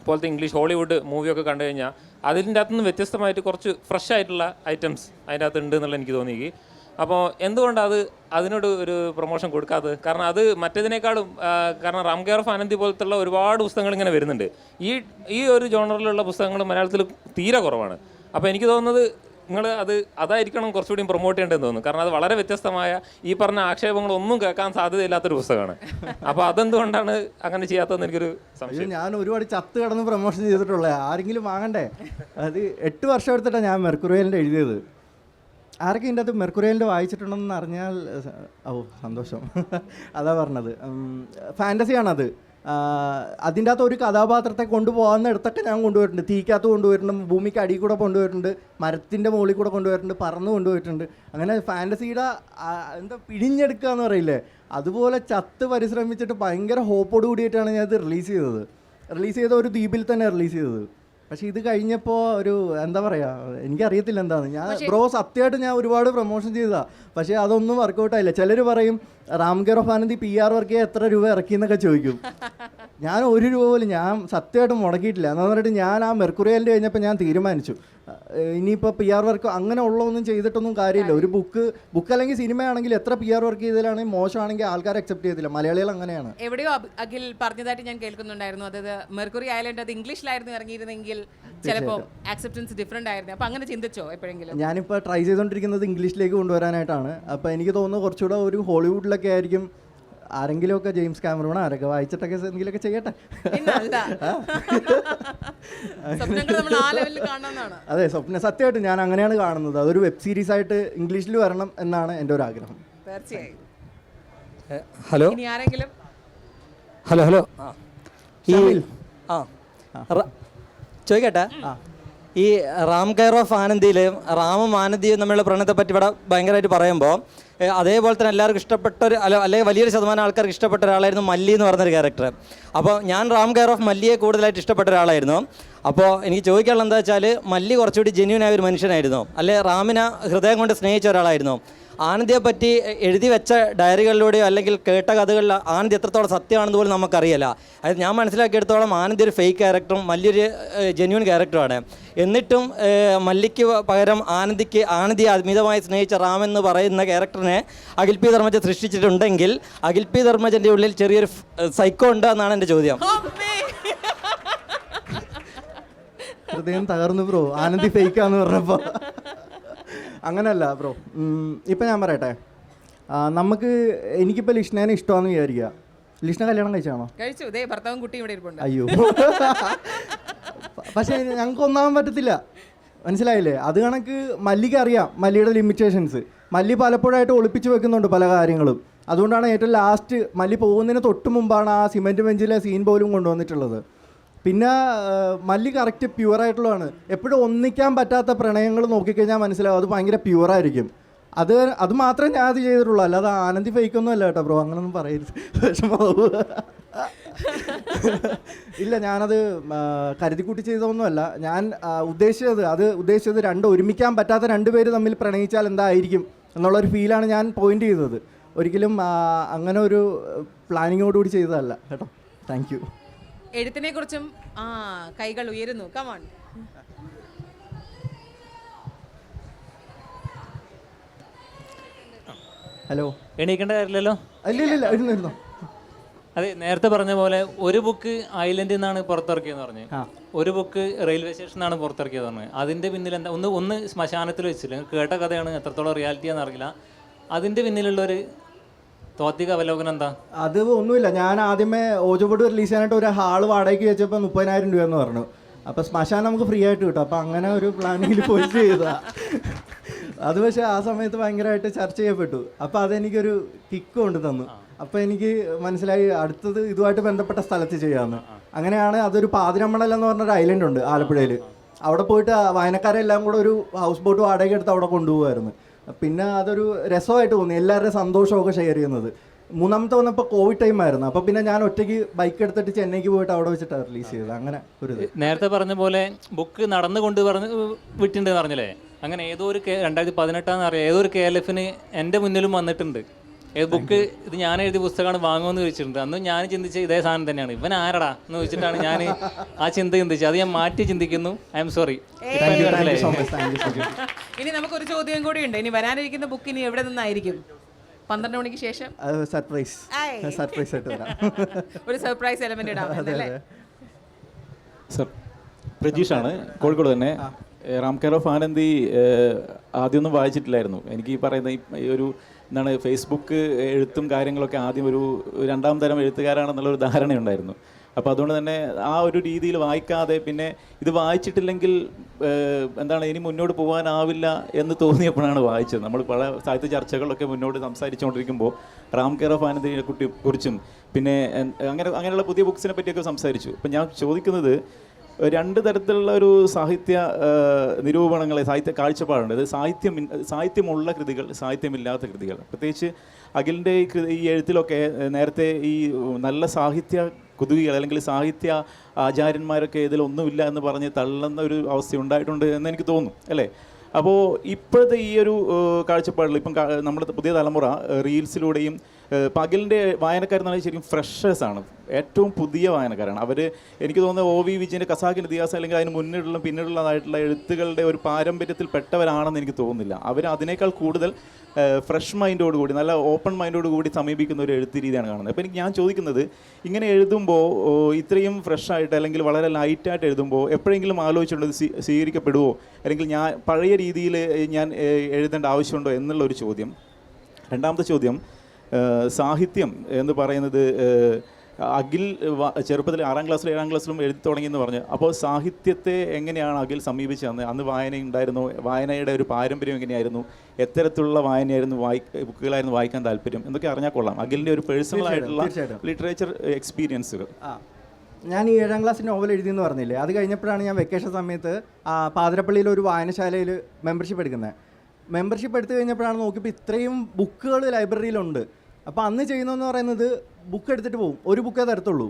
പോലത്തെ ഇംഗ്ലീഷ് ഹോളിവുഡ് മൂവിയൊക്കെ കണ്ടു കഴിഞ്ഞാൽ അതിൻ്റെ അകത്തുനിന്ന് വ്യത്യസ്തമായിട്ട് കുറച്ച് ഫ്രഷ് ആയിട്ടുള്ള ഐറ്റംസ് അതിൻ്റെ അകത്ത് ഉണ്ട് എന്നുള്ള എനിക്ക് തോന്നി. അപ്പോൾ എന്തുകൊണ്ടാണ് അതിനോട് ഒരു പ്രൊമോഷൻ കൊടുക്കാത്തത്? കാരണം അത് മറ്റേതിനേക്കാളും കാരണം റാം കെയർ ഓഫ് ആനന്ദി പോലത്തുള്ള ഒരുപാട് പുസ്തകങ്ങൾ ഇങ്ങനെ വരുന്നുണ്ട്. ഈ ഒരു ജോണറിലുള്ള പുസ്തകങ്ങൾ മലയാളത്തിൽ തീരെ കുറവാണ്. അപ്പോൾ എനിക്ക് തോന്നുന്നത് നിങ്ങൾ അതായിരിക്കണം കുറച്ചുകൂടി പ്രൊമോട്ട് ചെയ്യേണ്ടതെന്ന് തോന്നുന്നു. കാരണം അത് വളരെ വ്യത്യസ്തമായ ഈ പറഞ്ഞ ആക്ഷേപങ്ങളൊന്നും കേൾക്കാൻ സാധ്യതയില്ലാത്തൊരു പുസ്തകമാണ്. അപ്പോൾ അതെന്തുകൊണ്ടാണ് അങ്ങനെ ചെയ്യാത്തതെന്ന് എനിക്കൊരു സംശയം. ഞാൻ ഒരുപാട് ചത്ത് കിടന്ന് പ്രൊമോഷൻ ചെയ്തിട്ടുള്ളത്, ആരെങ്കിലും വാങ്ങണ്ടേ? അത് 8 വർഷം എടുത്തിട്ടാണ് ഞാൻ മെർക്കുറിയലിൻ്റെ എഴുതിയത്. ആരൊക്കെ ഇതിൻ്റെ അകത്ത് മെർക്കുറിയലിൻ്റെ വായിച്ചിട്ടുണ്ടെന്ന് അറിഞ്ഞാൽ സന്തോഷം. അതാ പറഞ്ഞത്, ഫാൻറ്റസിയാണത്. അതിൻ്റെ അകത്ത് ഒരു കഥാപാത്രത്തെ കൊണ്ടുപോകുന്ന ഇടത്തൊക്കെ ഞാൻ കൊണ്ടുപോയിട്ടുണ്ട്. തീക്കകത്ത് കൊണ്ടുപോയിട്ടുണ്ട്, ഭൂമിക്ക് അടിയിൽ കൂടെ കൊണ്ടുപോയിട്ടുണ്ട്, മരത്തിൻ്റെ മുകളിൽ കൂടെ കൊണ്ടുപോയിട്ടുണ്ട്, പറന്ന് കൊണ്ടുപോയിട്ടുണ്ട്. അങ്ങനെ ഫാൻറ്റസിയുടെ എന്താ പിഴിഞ്ഞെടുക്കുക എന്ന് പറയില്ലേ, അതുപോലെ ചത്ത് പരിശ്രമിച്ചിട്ട് ഭയങ്കര ഹോപ്പോട് കൂടിയിട്ടാണ് ഞാൻ ഇത് റിലീസ് ചെയ്ത ഒരു ദ്വീപിൽ തന്നെ റിലീസ് ചെയ്തത്. പക്ഷേ ഇത് കഴിഞ്ഞപ്പോൾ ഒരു എന്താ പറയുക, എനിക്കറിയത്തില്ല എന്താണ്. ഞാൻ സത്യമായിട്ട് ഞാൻ ഒരുപാട് പ്രൊമോഷൻ ചെയ്തതാണ്, പക്ഷേ അതൊന്നും വർക്കൗട്ടായില്ല. ചിലർ പറയും Ram care of Anandi PR work എത്ര രൂപ ഇറക്കി എന്നൊക്കെ ചോദിക്കും. ഞാൻ 1 രൂപ പോലും ഞാൻ സത്യമായിട്ട് മുടക്കിയിട്ടില്ല. എന്ന് പറഞ്ഞിട്ട് ഞാൻ ആ മെർക്കുറിയലിൻ്റെ കഴിഞ്ഞപ്പോൾ ഞാൻ തീരുമാനിച്ചു ഇനിയിപ്പോൾ PR വർക്ക് അങ്ങനെ ഉള്ളതൊന്നും ചെയ്തിട്ടൊന്നും കാര്യമില്ല. ഒരു ബുക്ക് അല്ലെങ്കിൽ സിനിമയാണെങ്കിൽ എത്ര PR വർക്ക് ചെയ്തതിലാണെങ്കിൽ മോശമാണെങ്കിൽ ആൾക്കാർ അക്സെപ്റ്റ് ചെയ്തില്ല. മലയാളികൾ അങ്ങനെയാണ്. എവിടെയോ അഖിൽ പറഞ്ഞതായിട്ട് ഞാൻ കേൾക്കുന്നുണ്ടായിരുന്നു, അതായത് മെർക്കുറി ഐലൻഡ് അത് ഇംഗ്ലീഷിലായിരുന്നു ഇറങ്ങിയിരുന്നെങ്കിൽ ചിലപ്പോൾ ആക്സെപ്റ്റൻസ് ഡിഫറെൻ്റ് ആയിരുന്നു. അപ്പോൾ അങ്ങനെ ചിന്തിച്ചോ എപ്പോഴെങ്കിലും? ഞാനിപ്പോൾ ട്രൈ ചെയ്തുകൊണ്ടിരിക്കുന്നത് ഇംഗ്ലീഷിലേക്ക് കൊണ്ടുവരാനായിട്ടാണ്. അപ്പോൾ എനിക്ക് തോന്നുന്നു കുറച്ചുകൂടെ ഒരു ഹോളിവുഡിലൊക്കെ ആയിരിക്കും ആരെങ്കിലുമൊക്കെ ജെയിംസ് കാമറൂൺ ആരൊക്കെ വായിച്ചിട്ടൊക്കെ എന്തെങ്കിലുമൊക്കെ ചെയ്യട്ടെ. അതെ, സ്വപ്നം സത്യമായിട്ട് ഞാൻ അങ്ങനെയാണ് കാണുന്നത്. അതൊരു വെബ് സീരീസ് ആയിട്ട് ഇംഗ്ലീഷിൽ വരണം എന്നാണ് എൻ്റെ ഒരു ആഗ്രഹം. തീർച്ചയായും. ഹലോ ഇനി ആരെങ്കിലും? ഹലോ ചോദിക്കട്ടെ, ഈ റാം കെയർ ഓഫ് ആനന്ദിയിൽ റാമും ആനന്ദിയും തമ്മിലുള്ള പ്രണയത്തെ പറ്റി ഇവിടെ ഭയങ്കരമായിട്ട് പറയുമ്പോൾ അതേപോലെ തന്നെ എല്ലാവർക്കും ഇഷ്ടപ്പെട്ട അല്ലെങ്കിൽ വലിയൊരു ശതമാനം ആൾക്കാർക്ക് ഇഷ്ടപ്പെട്ട ഒരാളായിരുന്നു മല്ലി എന്ന് പറഞ്ഞൊരു ക്യാരക്ടർ. അപ്പോൾ ഞാൻ റാം കെയർ ഓഫ് മല്ലിയെ കൂടുതലായിട്ട് ഇഷ്ടപ്പെട്ട ഒരാളായിരുന്നു. അപ്പോൾ എനിക്ക് ചോദിക്കാനുള്ളത് എന്താ വെച്ചാൽ, മല്ലി കുറച്ചുകൂടി ജെന്യൂനായ ഒരു മനുഷ്യനായിരുന്നു, അല്ലെ റാമിനെ ഹൃദയം കൊണ്ട് സ്നേഹിച്ച ഒരാളായിരുന്നു? ആനന്ദിയെ പറ്റി എഴുതി വെച്ച ഡയറികളിലൂടെയോ അല്ലെങ്കിൽ കേട്ട കഥകളിൽ ആനന്ദി എത്രത്തോളം സത്യമാണെന്ന് പോലും നമുക്കറിയില്ല. അതായത് ഞാൻ മനസ്സിലാക്കിയെടുത്തോളം ആനന്ദി ഒരു ഫേക്ക് ക്യാരക്ടറും മല്ലിയൊരു ജെന്യൂൻ ക്യാരക്ടറുമാണ്. എന്നിട്ടും മല്ലിക്ക് പകരം ആനന്ദിയെ അമിതമായി സ്നേഹിച്ച റാം എന്ന് പറയുന്ന ക്യാരക്ടറിനെ അഖിൽ പി ധർമ്മജൻ സൃഷ്ടിച്ചിട്ടുണ്ടെങ്കിൽ അഖിൽ പി ധർമ്മജൻ്റെ ഉള്ളിൽ ചെറിയൊരു സൈക്കോ ഉണ്ട് എന്നാണ് എൻ്റെ ചോദ്യം. ഹൃദയം തകർന്നു ബ്രോ, ആനന്ദി ഫേക്കാന്ന് പറഞ്ഞപ്പോൾ. അങ്ങനെയല്ല ബ്രോ. ഇപ്പം ഞാൻ പറയട്ടെ, എനിക്കിപ്പോൾ ലിഷ്ണേനെ ഇഷ്ടമാണെന്ന് വിചാരിക്കുക. ലിഷ്ണ കല്യാണം കഴിച്ചാണോ? കഴിച്ചു. ഭർത്താവും കുട്ടിയും ഇവിടെ ഇരിപ്പുണ്ട്. അയ്യോ, പക്ഷേ ഞങ്ങൾക്ക് ഒന്നാവാൻ പറ്റത്തില്ല, മനസ്സിലായില്ലേ? അത് കണക്ക് മല്ലിക്ക് അറിയാം മല്ലിയുടെ ലിമിറ്റേഷൻസ്. മല്ലി പലപ്പോഴായിട്ട് ഒളിപ്പിച്ച് വെക്കുന്നുണ്ട് പല കാര്യങ്ങളും. അതുകൊണ്ടാണ് ഏറ്റവും ലാസ്റ്റ് മല്ലി പോകുന്നതിന് തൊട്ട് മുമ്പാണ് ആ സിമെൻറ്റ് ബെഞ്ചിലെ സീൻ പോലും കൊണ്ടുവന്നിട്ടുള്ളത്. പിന്നെ മല്ലി കറക്റ്റ് പ്യുവറായിട്ടുള്ളതാണ്. എപ്പോഴും ഒന്നിക്കാൻ പറ്റാത്ത പ്രണയങ്ങൾ നോക്കിക്കഴിഞ്ഞാൽ മനസ്സിലാവും അത് ഭയങ്കര പ്യുവറായിരിക്കും. അത് മാത്രമേ ഞാൻ അത് ചെയ്തിട്ടുള്ളൂ, അല്ലാതെ ആനന്ദി ഫേക്കൊന്നും അല്ല കേട്ടോ ബ്രോ, അങ്ങനൊന്നും പറയരുത്, വിഷമാവും. ഇല്ല, ഞാനത് കരുതിക്കൂട്ടി ചെയ്തതൊന്നുമല്ല. ഞാൻ ഉദ്ദേശിച്ചത് ഒരുമിക്കാൻ പറ്റാത്ത 2 പേര് തമ്മിൽ പ്രണയിച്ചാൽ എന്തായിരിക്കും എന്നുള്ളൊരു ഫീലാണ് ഞാൻ പോയിന്റ് ചെയ്തത്. ഒരിക്കലും അങ്ങനെ ഒരു പ്ലാനിങ്ങോടുകൂടി ചെയ്തതല്ല കേട്ടോ. Thank you. എഴുത്തിനെ കുറിച്ചും ആ കൈകൾ ഉയരുന്നു. കമോൺ. ഹലോ. എണീക്കേണ്ട കാര്യമില്ലല്ലോ. ഇല്ല ഇരുന്നോ. അതെ, നേരത്തെ പറഞ്ഞ പോലെ ഒരു ബുക്ക് ഐലൻഡിൽ നിന്നാണ് പുറത്തിറക്കിയെന്ന് പറഞ്ഞ്, ഒരു ബുക്ക് റെയിൽവേ സ്റ്റേഷനിൽ നിന്നാണ് പുറത്തിറക്കിയെന്ന് പറഞ്ഞത്. അതിൻ്റെ പിന്നിൽ എന്താ? ഒന്ന് ശ്മശാനത്തിൽ വെച്ചില്ല, കേട്ട കഥയാണ്, എത്രത്തോളം റിയാലിറ്റി ആണെന്ന് അറിയില്ല. അതിൻ്റെ പിന്നിലുള്ളൊരു താത്വിക അവലോകനം എന്താ? അത് ഒന്നുമില്ല. ഞാൻ ആദ്യമേ ഓജോബോർഡ് റിലീസ് ചെയ്യാനായിട്ട് ഒരു ഹാള് വാടകയ്ക്ക് വെച്ചപ്പോൾ 30,000 രൂപയെന്ന് പറഞ്ഞു. അപ്പോൾ ശ്മശാനം നമുക്ക് ഫ്രീ ആയിട്ട് കിട്ടും. അപ്പോൾ അങ്ങനെ ഒരു പ്ലാനിങ്ങിൽ പോയി ചെയ്തതാ. അത് പക്ഷേ ആ സമയത്ത് ഭയങ്കരമായിട്ട് ചർച്ച ചെയ്യപ്പെട്ടു. അപ്പോൾ അതെനിക്കൊരു കിക്ക് കൊണ്ട് തന്നു. അപ്പോൾ എനിക്ക് മനസ്സിലായി അടുത്തത് ഇതുമായിട്ട് ബന്ധപ്പെട്ട സ്ഥലത്ത് ചെയ്യാമെന്ന്. അങ്ങനെയാണ് അതൊരു പാതിരമ്മണൽ എന്ന് പറഞ്ഞൊരു ഐലൻഡ് ഉണ്ട് ആലപ്പുഴയിൽ. അവിടെ പോയിട്ട് വായനക്കാരെല്ലാം കൂടെ ഒരു ഹൗസ് ബോട്ട് വാടക എടുത്ത് അവിടെ കൊണ്ടുപോകുമായിരുന്നു. പിന്നെ അതൊരു രസമായിട്ട് തോന്നി, എല്ലാവരുടെയും സന്തോഷമൊക്കെ ഷെയർ ചെയ്യുന്നത്. മൂന്നാമത്തെ വന്നപ്പോൾ കോവിഡ് ടൈം ആയിരുന്നു. അപ്പോൾ പിന്നെ ഞാൻ ഒറ്റയ്ക്ക് ബൈക്ക് എടുത്തിട്ട് ചെന്നൈക്ക് പോയിട്ട് അവിടെ വെച്ചിട്ട് റിലീസ് ചെയ്തത്. അങ്ങനെ ഒരു നേരത്തെ പറഞ്ഞ പോലെ ബുക്ക് നടന്നു കൊണ്ട് വിട്ടിട്ടുണ്ടെന്ന് പറഞ്ഞില്ലേ, അങ്ങനെ ഏതോ ഒരു 2018 അറിയാം, ഏതോ ഒരു KLF-ന് എൻ്റെ മുന്നിലും വന്നിട്ടുണ്ട്. ഏത് ബുക്ക് ഇത് ഞാൻ എഴുതിയ പുസ്തകമാണ് വാങ്ങുമെന്ന് ചോദിച്ചിട്ടുണ്ട്. അന്ന് ഞാൻ ചിന്തിച്ച ഇതേ സാധനം തന്നെയാണ്. ഇവൻ ആരടാ എന്ന് ചോദിച്ചിട്ടാണ് ഞാൻ ആ ചിന്ത ചിന്തിച്ചത്. അത് ഞാൻ മാറ്റി ചിന്തിക്കുന്നു. I am sorry. ഇനി നമുക്കൊരു ചോദ്യം കൂടി ഉണ്ട്. ഇനി വരാനിരിക്കുന്ന ബുക്ക് ഇനി എവിടെ നിന്നായിരിക്കും? 12 മണിക്ക് ശേഷം സർപ്രൈസ് ആയിട്ട് വരാം. ഒരു സർപ്രൈസ് എലമെന്റ് ഇടാമല്ലേ? സർ, പ്രജീഷാണ്, കോഴിക്കോട് തന്നെ. റാം കെയർ ഓഫ് ആനന്ദി ആദ്യമൊന്നും വായിച്ചിട്ടില്ലായിരുന്നു. എനിക്ക് ഈ പറയുന്ന ഈ ഒരു എന്താണ് ഫേസ്ബുക്ക് എഴുത്തും കാര്യങ്ങളൊക്കെ ആദ്യം ഒരു 2ാം തരം എഴുത്തുകാരാണെന്നുള്ളൊരു ധാരണയുണ്ടായിരുന്നു. അപ്പോൾ അതുകൊണ്ട് തന്നെ ആ ഒരു രീതിയിൽ വായിക്കാതെ പിന്നെ ഇത് വായിച്ചിട്ടില്ലെങ്കിൽ എന്താണ് ഇനി മുന്നോട്ട് പോകാനാവില്ല എന്ന് തോന്നിയപ്പോഴാണ് വായിച്ചത്. നമ്മൾ പല സാഹിത്യ ചർച്ചകളിലൊക്കെ മുന്നോട്ട് സംസാരിച്ചുകൊണ്ടിരിക്കുമ്പോൾ റാം കെയർ ഓഫ് ആനന്ദിനെ കുറിച്ചും പിന്നെ അങ്ങനെയുള്ള പുതിയ ബുക്സിനെ പറ്റിയൊക്കെ സംസാരിച്ചു. അപ്പം ഞാൻ ചോദിക്കുന്നത്, 2 തരത്തിലുള്ള ഒരു സാഹിത്യ നിരൂപണങ്ങളെ, സാഹിത്യ കാഴ്ചപ്പാടുണ്ട്. അത് സാഹിത്യമുള്ള കൃതികൾ, സാഹിത്യമില്ലാത്ത കൃതികൾ. പ്രത്യേകിച്ച് അഖിലിൻ്റെ ഈ എഴുത്തിലൊക്കെ നേരത്തെ ഈ നല്ല സാഹിത്യ കുതുകികൾ അല്ലെങ്കിൽ സാഹിത്യ ആചാര്യന്മാരൊക്കെ ഇതിലൊന്നുമില്ല എന്ന് പറഞ്ഞ് തള്ളുന്ന ഒരു അവസ്ഥ ഉണ്ടായിട്ടുണ്ട് എന്ന് എനിക്ക് തോന്നുന്നു, അല്ലേ? അപ്പോൾ ഇപ്പോഴത്തെ ഈ ഒരു കാഴ്ചപ്പാടിൽ ഇപ്പം നമ്മുടെ പുതിയ തലമുറ റീൽസിലൂടെയും പകലിൻ്റെ വായനക്കാരെന്ന് പറഞ്ഞാൽ ശരിക്കും ഫ്രഷേഴ്സാണ്, ഏറ്റവും പുതിയ വായനക്കാരാണ് അവർ. എനിക്ക് തോന്നുന്നത് OV വിജയൻ്റെ ഖസാക്കിൻ്റെ ഇതിഹാസം അല്ലെങ്കിൽ അതിന് മുന്നിലുള്ള പിന്നിലുള്ളതായിട്ടുള്ള എഴുത്തുകളുടെ ഒരു പാരമ്പര്യത്തിൽ പെട്ടവരാണെന്ന് എനിക്ക് തോന്നുന്നില്ല. അവർ അതിനേക്കാൾ കൂടുതൽ ഫ്രഷ് മൈൻഡോടുകൂടി, നല്ല ഓപ്പൺ മൈൻഡോടുകൂടി സമീപിക്കുന്ന ഒരു എഴുത്ത് രീതിയാണ് കാണുന്നത്. അപ്പോൾ ഞാൻ ചോദിക്കുന്നത്, ഇങ്ങനെ എഴുതുമ്പോൾ ഇത്രയും ഫ്രഷായിട്ട് അല്ലെങ്കിൽ വളരെ ലൈറ്റായിട്ട് എഴുതുമ്പോൾ എപ്പോഴെങ്കിലും ആലോചിച്ചിട്ടുണ്ട് സ്വീകരിക്കപ്പെടുമോ, അല്ലെങ്കിൽ ഞാൻ പഴയ രീതിയിൽ ഞാൻ എഴുതേണ്ട ആവശ്യമുണ്ടോ എന്നുള്ളൊരു ചോദ്യം. 2ാമത്തെ ചോദ്യം, സാഹിത്യം എന്ന് പറയുന്നത് അഖിൽ ചെറുപ്പത്തിൽ 6ാം ക്ലാസ്സിലും 7ാം ക്ലാസ്സിലും എഴുതി തുടങ്ങിയെന്ന് പറഞ്ഞു. അപ്പോൾ സാഹിത്യത്തെ എങ്ങനെയാണ് അഖിൽ സമീപിച്ചത്? അന്ന് വായന ഉണ്ടായിരുന്നു, വായനയുടെ ഒരു പാരമ്പര്യം എങ്ങനെയായിരുന്നു, എത്തരത്തിലുള്ള വായനയായിരുന്നു, ബുക്കുകളായിരുന്നു വായിക്കാൻ താല്പര്യം എന്നൊക്കെ അറിഞ്ഞാൽ കൊള്ളാം. അഖിലിൻ്റെ ഒരു പേഴ്സണൽ ആയിട്ടുള്ള ലിറ്ററേച്ചർ എക്സ്പീരിയൻസുകൾ. ഞാൻ ഈ 7ാം ക്ലാസ് നോവൽ എഴുതിയെന്ന് പറഞ്ഞില്ലേ, അത് കഴിഞ്ഞപ്പോഴാണ് ഞാൻ വെക്കേഷൻ സമയത്ത് പാതിരപ്പള്ളിയിൽ ഒരു വായനശാലയിൽ മെമ്പർഷിപ്പ് എടുക്കുന്നത്. മെമ്പർഷിപ്പ് എടുത്തു കഴിഞ്ഞപ്പോഴാണ് നോക്കിയപ്പോൾ ഇത്രയും ബുക്കുകൾ ലൈബ്രറിയിലുണ്ട്. അപ്പോൾ അന്ന് ചെയ്യുന്നതെന്ന് പറയുന്നത് ബുക്ക് എടുത്തിട്ട് പോകും, ഒരു ബുക്കേ തരത്തുള്ളൂ.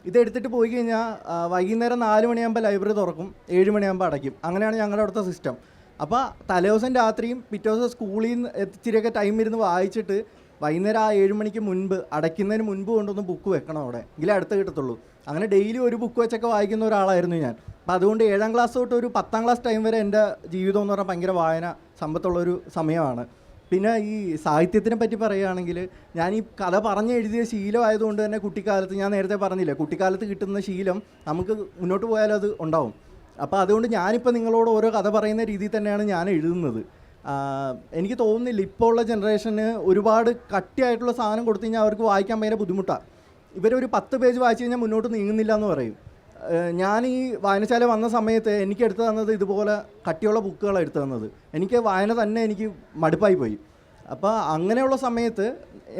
ഇതെടുത്തിട്ട് പോയി കഴിഞ്ഞാൽ വൈകുന്നേരം 4 മണിയാകുമ്പോൾ ലൈബ്രറി തുറക്കും, 7 മണിയാകുമ്പോൾ അടയ്ക്കും. അങ്ങനെയാണ് ഞങ്ങളുടെ അവിടുത്തെ സിസ്റ്റം. അപ്പോൾ തലേദിവസം രാത്രിയും പിറ്റേ ദിവസം സ്കൂളിൽ നിന്ന് ഇച്ചിരിയൊക്കെ ടൈം ഇരുന്ന് വായിച്ചിട്ട് വൈകുന്നേരം ആ 7 മണിക്ക് മുൻപ് അടയ്ക്കുന്നതിന് മുൻപ് കൊണ്ടൊന്ന് ബുക്ക് വെക്കണം അവിടെ, എങ്കിലേ അടുത്ത് കിട്ടത്തുള്ളൂ. അങ്ങനെ ഡെയിലി ഒരു ബുക്ക് വെച്ചൊക്കെ വായിക്കുന്ന ഒരാളായിരുന്നു ഞാൻ. അപ്പോൾ അതുകൊണ്ട് 7ാം ക്ലാസ് തൊട്ട് ഒരു 10ാം ക്ലാസ് ടൈം വരെ എൻ്റെ ജീവിതം എന്ന് പറഞ്ഞാൽ ഭയങ്കര വായന സമ്പത്തുള്ളൊരു സമയമാണ്. പിന്നെ ഈ സാഹിത്യത്തിനെ പറ്റി പറയുകയാണെങ്കിൽ, ഞാൻ ഈ കഥ എഴുതിയ ശീലമായതുകൊണ്ട് തന്നെ കുട്ടിക്കാലത്ത്, ഞാൻ നേരത്തെ പറഞ്ഞില്ലേ, കുട്ടിക്കാലത്ത് കിട്ടുന്ന ശീലം നമുക്ക് മുന്നോട്ട് പോയാലും അത് ഉണ്ടാവും. അപ്പോൾ അതുകൊണ്ട് ഞാനിപ്പോൾ നിങ്ങളോട് ഓരോ കഥ പറയുന്ന രീതിയിൽ തന്നെയാണ് ഞാൻ എഴുതുന്നത്. എനിക്ക് തോന്നുന്നില്ല ഇപ്പോൾ ഉള്ള ജനറേഷന് ഒരുപാട് കട്ടിയായിട്ടുള്ള സാധനം കൊടുത്തു കഴിഞ്ഞാൽ അവർക്ക് വായിക്കാൻ ഭയങ്കര ബുദ്ധിമുട്ടാണ്. ഇവരൊരു 10 പേജ് വായിച്ചു കഴിഞ്ഞാൽ മുന്നോട്ട് നീങ്ങുന്നില്ല എന്ന് പറയും. ഞാൻ ഈ വായനശാല വന്ന സമയത്ത് എനിക്ക് എടുത്തു തന്നത് ഇതുപോലെ കട്ടിയുള്ള ബുക്കുകളാണ് എടുത്തു തന്നത്. എനിക്ക് വായന തന്നെ എനിക്ക് മടുപ്പായി പോയി. അപ്പോൾ അങ്ങനെയുള്ള സമയത്ത്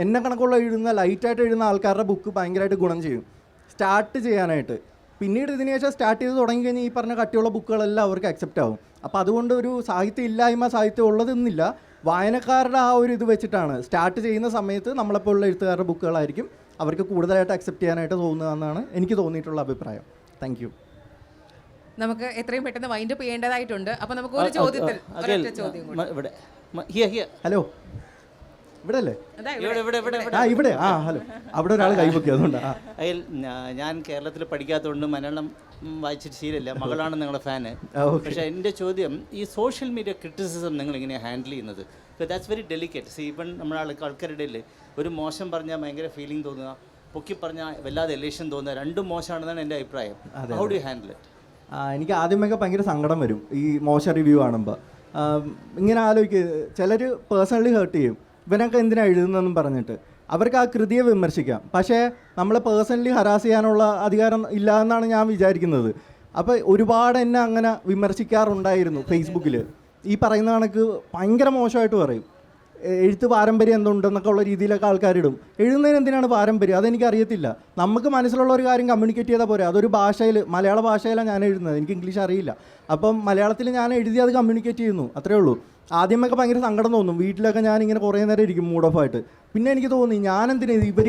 എന്നെ കണക്കുള്ള എഴുതുന്ന ലൈറ്റായിട്ട് എഴുതുന്ന ആൾക്കാരുടെ ബുക്ക് ഭയങ്കരമായിട്ട് ഗുണം ചെയ്യും സ്റ്റാർട്ട് ചെയ്യാനായിട്ട്. പിന്നീട് ഇതിന് ശേഷം സ്റ്റാർട്ട് ചെയ്ത് തുടങ്ങിക്കഴിഞ്ഞാൽ ഈ പറഞ്ഞ കട്ടിയുള്ള ബുക്കുകളെല്ലാം അവർക്ക് അക്സെപ്റ്റ് ആവും. അപ്പോൾ അതുകൊണ്ട് ഒരു സാഹിത്യം ഇല്ലായ്മ, സാഹിത്യം ഉള്ളതെന്നില്ല, വായനക്കാരുടെ ആ ഒരു ഇത് വെച്ചിട്ടാണ് സ്റ്റാർട്ട് ചെയ്യുന്ന സമയത്ത് നമ്മളെപ്പോലുള്ള എഴുത്തുകാരുടെ ബുക്കുകളായിരിക്കും അവർക്ക് കൂടുതലായിട്ട് അക്സെപ്റ്റ് ചെയ്യാനായിട്ട് തോന്നുന്നതെന്നാണ് എനിക്ക് തോന്നിയിട്ടുള്ള അഭിപ്രായം. Thank you. നമുക്ക് എത്രയും പെട്ടെന്ന് വൈൻഡ് അപ്പ് ചെയ്യേണ്ടതായിട്ടുണ്ട്. അപ്പോൾ നമുക്ക് ഒരു ചോദ്യത്തിൽ ഒരൊറ്റ ചോദ്യം കൂടി. ഹലോ, ഇവിടെ അല്ലേ? അതാ ഇവിടെ ഹലോ, അവിടെ ഒരാൾ കൈപൊക്കി, അതുകൊണ്ടാ. ഞാൻ കേരളത്തിൽ പഠിക്കാത്തതുകൊണ്ട് മലയാളം വായിച്ചിട്ട് ശീലമില്ല. മകളാണ് നിങ്ങളുടെ ഫാന്. പക്ഷേ എൻ്റെ ചോദ്യം, ഈ സോഷ്യൽ മീഡിയ ക്രിറ്റിസിസം നിങ്ങൾ എങ്ങനെയാണ് ഹാൻഡിൽ ചെയ്യുന്നത്? That's very delicate. ഈവൻ നമ്മുടെ ആൾക്കാരുടെ ഇടയിൽ ഒരു മോശം പറഞ്ഞാൽ ഭയങ്കര ഫീലിംഗ് തോന്നുക, പൊക്കി പറഞ്ഞാൽ വല്ലാതെ എലേഷൻ തോന്നുക, രണ്ടും മോശമാണെന്നാണ് എൻ്റെ അഭിപ്രായം. How do you handle it? എനിക്ക് ആദ്യമൊക്കെ ഭയങ്കര സങ്കടം വരും ഈ മോശം റിവ്യൂ കാണുമ്പോൾ. ഇങ്ങനെ ആലോചിക്കുക, ചിലർ പേഴ്സണലി ഹേർട്ട് ചെയ്യും, ഇവനൊക്കെ എന്തിനാണ് എഴുതുന്നതെന്നും പറഞ്ഞിട്ട്. അവർക്ക് ആ കൃതിയെ വിമർശിക്കാം, പക്ഷേ നമ്മളെ പേഴ്സണലി ഹരാസ് ചെയ്യാനുള്ള അധികാരം ഇല്ല എന്നാണ് ഞാൻ വിചാരിക്കുന്നത്. അപ്പോൾ ഒരുപാട് എന്നെ അങ്ങനെ വിമർശിക്കാറുണ്ടായിരുന്നു ഫേസ്ബുക്കിൽ. ഈ പറയുന്ന കണക്ക് ഭയങ്കര മോശമായിട്ട് പറയും, എഴുത്ത് പാരമ്പര്യം എന്തുണ്ടെന്നൊക്കെ ഉള്ള രീതിയിലൊക്കെ ആൾക്കാരിടും. എഴുതുന്നതിന് എന്തിനാണ് പാരമ്പര്യം? അതെനിക്കറിയത്തില്ല. നമുക്ക് മനസ്സിലുള്ള ഒരു കാര്യം കമ്മ്യൂണിക്കേറ്റ് ചെയ്താൽ പോരെ. അതൊരു ഭാഷയിൽ, മലയാള ഭാഷയിലാണ് ഞാൻ എഴുതുന്നത്, എനിക്ക് ഇംഗ്ലീഷ് അറിയില്ല. അപ്പം മലയാളത്തിൽ ഞാൻ എഴുതി അത് കമ്മ്യൂണിക്കേറ്റ് ചെയ്യുന്നു, അത്രേ ഉള്ളൂ. ആദ്യമൊക്കെ ഭയങ്കര സങ്കടം തോന്നും, വീട്ടിലൊക്കെ ഞാനിങ്ങനെ കുറേ നേരം ഇരിക്കും മൂഡ് ഓഫ് ആയിട്ട്. പിന്നെ എനിക്ക് തോന്നി, ഞാനെന്തിനാ ഇവർ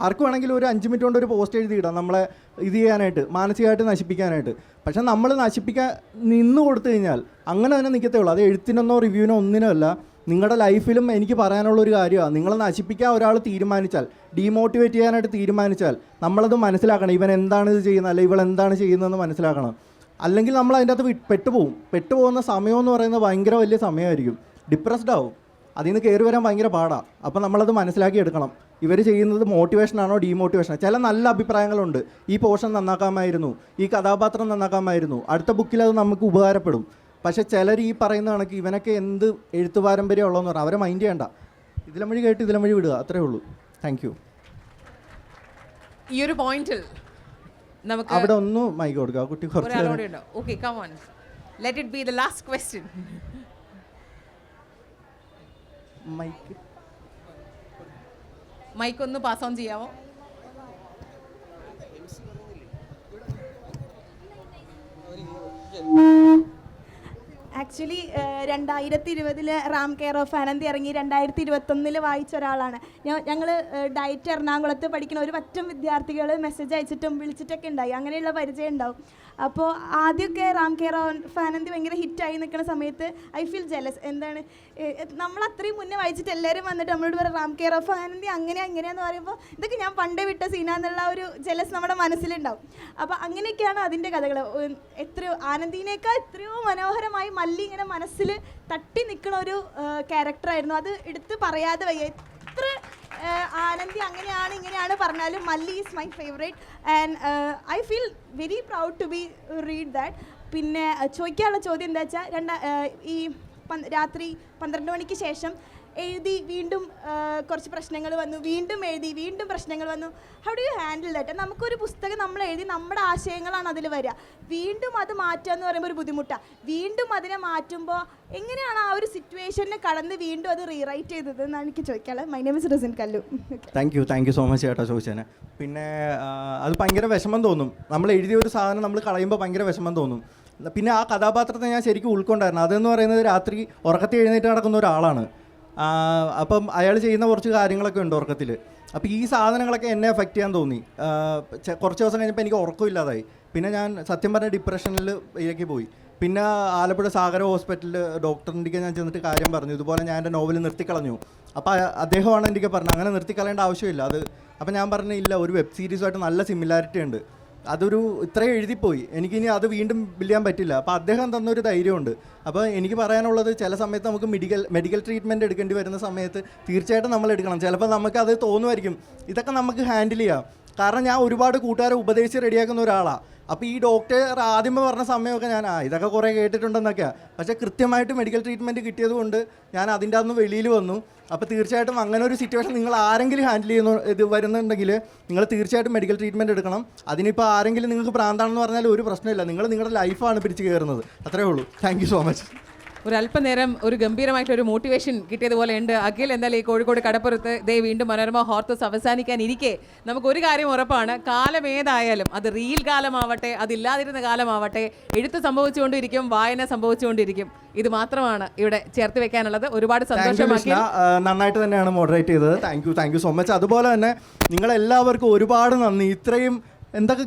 ആർക്ക് വേണമെങ്കിലും ഒരു 5 മിനിറ്റ് കൊണ്ട് ഒരു പോസ്റ്റ് എഴുതിയിടാം നമ്മളെ ഇത് ചെയ്യാനായിട്ട്, മാനസികമായിട്ട് നശിപ്പിക്കാനായിട്ട്. പക്ഷെ നമ്മൾ നശിപ്പിക്കാൻ നിന്ന് കൊടുത്തു കഴിഞ്ഞാൽ അങ്ങനെ തന്നെ നിൽക്കത്തേ ഉള്ളൂ. അത് എഴുത്തിനൊന്നോ റിവ്യൂവിനോ ഒന്നിനോ അല്ല, നിങ്ങളുടെ ലൈഫിലും എനിക്ക് പറയാനുള്ളൊരു കാര്യമാണ്. നിങ്ങളെ നശിപ്പിക്കാൻ ഒരാൾ തീരുമാനിച്ചാൽ, ഡീമോട്ടിവേറ്റ് ചെയ്യാനായിട്ട് തീരുമാനിച്ചാൽ, നമ്മളത് മനസ്സിലാക്കണം. ഇവൻ എന്താണ് ഇത് ചെയ്യുന്നത്, അല്ലെങ്കിൽ ഇവൾ എന്താണ് ചെയ്യുന്നതെന്ന് മനസ്സിലാക്കണം. അല്ലെങ്കിൽ നമ്മൾ അതിൻ്റെ അകത്ത് പെട്ടുപോകുന്ന സമയമെന്ന് പറയുന്നത് ഭയങ്കര വലിയ സമയമായിരിക്കും. ഡിപ്രസ്ഡ് ആവും, അതിൽ നിന്ന് കയറി വരാൻ ഭയങ്കര പാടാണ്. അപ്പം നമ്മളത് മനസ്സിലാക്കി എടുക്കണം. ഇവർ ചെയ്യുന്നത് മോട്ടിവേഷനാണോ ഡീമോട്ടിവേഷനാണോ? ചില നല്ല അഭിപ്രായങ്ങളുണ്ട്, ഈ പോർഷൻ നന്നാക്കാമായിരുന്നു, ഈ കഥാപാത്രം നന്നാക്കാമായിരുന്നു, അടുത്ത ബുക്കിൽ അത് നമുക്ക് ഉപകാരപ്പെടും. പക്ഷെ ചിലർ ഈ പറയുന്ന കണക്ക് ഇവനൊക്കെ എന്ത് എഴുത്ത് പാരമ്പര്യം ഉള്ളതെന്ന് പറഞ്ഞാൽ അവരെ മൈൻഡ് ചെയ്യണ്ട, ഇതിലും വഴി കേട്ട് ഇതിലും വഴി വിടുക, അത്രേ ഉള്ളൂ. Thank U. ഈ ഒരു പോയിന്റിൽ നമുക്ക് അവിടെ ഒന്ന് മൈക്ക് കൊടുക്കുക, കുട്ടി കുറച്ച്. Okay, come on, let it be the last question. Mike ഒന്ന് പാസ് ഓൺ ചെയ്യാമോ? Actually 2020 Ram care of Anandi ഇറങ്ങി 2021 വായിച്ച ഒരാളാണ് ഞങ്ങൾ. ഡയറ്റ് എറണാകുളത്ത് പഠിക്കുന്ന ഒരു പറ്റം വിദ്യാർത്ഥികൾ മെസ്സേജ് അയച്ചിട്ടും വിളിച്ചിട്ടൊക്കെ ഉണ്ടായി, അങ്ങനെയുള്ള പരിചയം ഉണ്ടാവും. അപ്പോൾ ആദ്യമൊക്കെ റാം കെയർ ഓഫ് ആനന്ദി ഭയങ്കര ഹിറ്റായി നിൽക്കുന്ന സമയത്ത് ഐ ഫീൽ ജെലസ്. എന്താണ്, നമ്മൾ അത്രയും മുന്നേ വായിച്ചിട്ട് എല്ലാവരും വന്നിട്ട് നമ്മളോട് പറയും റാം കെയർ ഓഫ് ആനന്ദി അങ്ങനെയാന്ന് പറയുമ്പോൾ ഇതൊക്കെ ഞാൻ പണ്ടേ വിട്ട സീനാന്നുള്ള ഒരു ജെലസ് നമ്മുടെ മനസ്സിലുണ്ടാവും. അപ്പോൾ അങ്ങനെയൊക്കെയാണ് അതിൻ്റെ കഥകൾ. എത്രയോ ആനന്ദിനേക്കാൾ എത്രയോ മനോഹരമായി മല്ലി ഇങ്ങനെ മനസ്സിൽ തട്ടി നിൽക്കുന്ന ഒരു ക്യാരക്ടറായിരുന്നു. അത് എടുത്ത് പറയാതെ വയ്യ. എത്ര ആനന്ദി അങ്ങനെയാണ് ഇങ്ങനെയാണ് പറഞ്ഞാലും Malli is my favourite and I feel very proud to be read that. പിന്നെ ചോദിക്കാനുള്ള ചോദ്യം എന്താ വെച്ചാൽ, ഈ രാത്രി 12 മണിക്ക് ശേഷം എഴുതി വീണ്ടും കുറച്ച് പ്രശ്നങ്ങൾ വന്നു, വീണ്ടും എഴുതി വീണ്ടും പ്രശ്നങ്ങൾ വന്നു. How do you handle that? നമുക്കൊരു പുസ്തകം നമ്മൾ എഴുതി നമ്മുടെ ആശയങ്ങളാണ് അതിൽ വരിക, വീണ്ടും അത് മാറ്റുക എന്ന് പറയുമ്പോൾ ഒരു ബുദ്ധിമുട്ടാണ്. വീണ്ടും അതിനെ മാറ്റുമ്പോൾ എങ്ങനെയാണ് ആ ഒരു സിറ്റുവേഷനെ കടന്ന് വീണ്ടും അത് റീറൈറ്റ് ചെയ്തത് എന്നാണ് എനിക്ക് ചോദിക്കാനുള്ളത്. My name is Risin Kallu. Thank you so much ചേട്ടാ ചോദിച്ചതിന്. പിന്നെ അത് ഭയങ്കര വിഷമം തോന്നും, നമ്മൾ എഴുതിയ ഒരു സാധനം നമ്മൾ കളയുമ്പോൾ ഭയങ്കര വിഷമം തോന്നും. പിന്നെ ആ കഥാപാത്രത്തെ ഞാൻ ശരിക്കും ഉൾക്കൊണ്ടായിരുന്നു. അതെന്ന് പറയുന്നത് രാത്രി ഉറക്കത്തിൽ എഴുന്നേറ്റ് നടക്കുന്ന ഒരാളാണ്. അപ്പം അയാൾ ചെയ്യുന്ന കുറച്ച് കാര്യങ്ങളൊക്കെ ഉണ്ട് ഉറക്കത്തിൽ. അപ്പോൾ ഈ സാധനങ്ങളൊക്കെ എന്നെ എഫക്റ്റ് ചെയ്യാൻ തോന്നി. കുറച്ച് ദിവസം കഴിഞ്ഞപ്പോൾ എനിക്ക് ഉറക്കമില്ലാതായി. പിന്നെ ഞാൻ സത്യം പറഞ്ഞ ഡിപ്രഷനിൽ ഇതിലേക്ക് പോയി. പിന്നെ ആലപ്പുഴ സാഗര ഹോസ്പിറ്റലിൽ ഡോക്ടറിൻ്റെക്ക് ഞാൻ ചെന്നിട്ട് കാര്യം പറഞ്ഞു, ഇതുപോലെ ഞാൻ എൻ്റെ നോവൽ നിർത്തിക്കളഞ്ഞു. അപ്പോൾ അദ്ദേഹമാണ് എനിക്ക് പറഞ്ഞത് അങ്ങനെ നിർത്തിക്കളയേണ്ട ആവശ്യമില്ല അത്. അപ്പോൾ ഞാൻ പറഞ്ഞു, ഇല്ല, ഒരു വെബ് സീരീസുമായിട്ട് നല്ല സിമിലാരിറ്റി ഉണ്ട്, അതൊരു ഇത്രയും എഴുതിപ്പോയി, എനിക്കിനി അത് വീണ്ടും ബില്ല് ചെയ്യാൻ പറ്റില്ല. അപ്പോൾ അദ്ദേഹം തന്നൊരു ധൈര്യമുണ്ട്. അപ്പോൾ എനിക്ക് പറയാനുള്ളത്, ചില സമയത്ത് നമുക്ക് മെഡിക്കൽ ട്രീറ്റ്മെൻറ്റ് എടുക്കേണ്ടി വരുന്ന സമയത്ത് തീർച്ചയായിട്ടും നമ്മൾ എടുക്കണം. ചിലപ്പോൾ നമുക്കത് തോന്നുമായിരിക്കും ഇതൊക്കെ നമുക്ക് ഹാൻഡിൽ ചെയ്യാം. കാരണം ഞാൻ ഒരുപാട് കൂട്ടുകാരെ ഉപദേശിച്ച് റെഡിയാക്കുന്ന ഒരാളാണ്. അപ്പോൾ ഈ ഡോക്ടർ ആദ്യമേ പറഞ്ഞ സമയമൊക്കെ ഞാൻ ഇതൊക്കെ കുറേ കേട്ടിട്ടുണ്ടെന്നൊക്കെയാണ്. പക്ഷേ കൃത്യമായിട്ട് മെഡിക്കൽ ട്രീറ്റ്മെൻറ്റ് കിട്ടിയത് കൊണ്ട് ഞാൻ അതിൻ്റെ അന്ന് വെളിയിൽ വന്നു. അപ്പോൾ തീർച്ചയായിട്ടും അങ്ങനെ ഒരു സിറ്റുവേഷൻ നിങ്ങൾ ആരെങ്കിലും ഹാൻഡിൽ ചെയ്യുന്ന ഇത് വരുന്നുണ്ടെങ്കിൽ നിങ്ങൾ തീർച്ചയായിട്ടും മെഡിക്കൽ ട്രീറ്റ്മെൻറ്റ് എടുക്കണം. അതിനിപ്പോൾ ആരെങ്കിലും നിങ്ങൾക്ക് പ്രാന്താണെന്ന് പറഞ്ഞാൽ ഒരു പ്രശ്നമില്ല, നിങ്ങളുടെ ലൈഫാണ് പിടിച്ച് കയറുന്നത്, അത്രേ ഉള്ളൂ. Thank you so much. ഒരല്പനേരം ഒരു ഗംഭീരമായിട്ടൊരു മോട്ടിവേഷൻ കിട്ടിയതുപോലെ ഉണ്ട്. അഖിൽ എന്തായാലും ഈ കോഴിക്കോട് കടപ്പുറത്ത് വീണ്ടും മനോരമ ഹോർത്തസ് അവസാനിക്കാനിരിക്കെ നമുക്കൊരു കാര്യം ഉറപ്പാണ്, കാലം ഏതായാലും അത് റീൽ കാലമാവട്ടെ അതില്ലാതിരുന്ന കാലമാവട്ടെ എഴുത്ത് സംഭവിച്ചുകൊണ്ടിരിക്കും, വായന സംഭവിച്ചുകൊണ്ടിരിക്കും. ഇത് മാത്രമാണ് ഇവിടെ ചേർത്ത് വെക്കാനുള്ളത്. ഒരുപാട് സന്തോഷം. നന്നായിട്ട് തന്നെയാണ് മോഡറേറ്റ് ചെയ്തത്. Thank you so much. അതുപോലെ തന്നെ നിങ്ങളെല്ലാവർക്കും ഒരുപാട് നന്ദി. ഇത്രയും എന്തൊക്കെ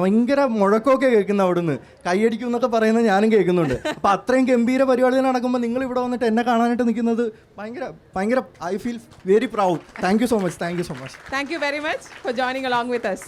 ഭയങ്കര മുഴക്കമൊക്കെ കേൾക്കുന്ന അവിടുന്ന്, കൈയടിക്കും എന്നൊക്കെ പറയുന്നത് ഞാനും കേൾക്കുന്നുണ്ട്. അപ്പോൾ അത്രയും ഗംഭീര പരിപാടികൾ നടക്കുമ്പോൾ നിങ്ങൾ ഇവിടെ വന്നിട്ട് എന്നെ കാണാനായിട്ട് നിൽക്കുന്നത് ഭയങ്കര I feel very proud. Thank you so much. Thank you very much for joining along with us.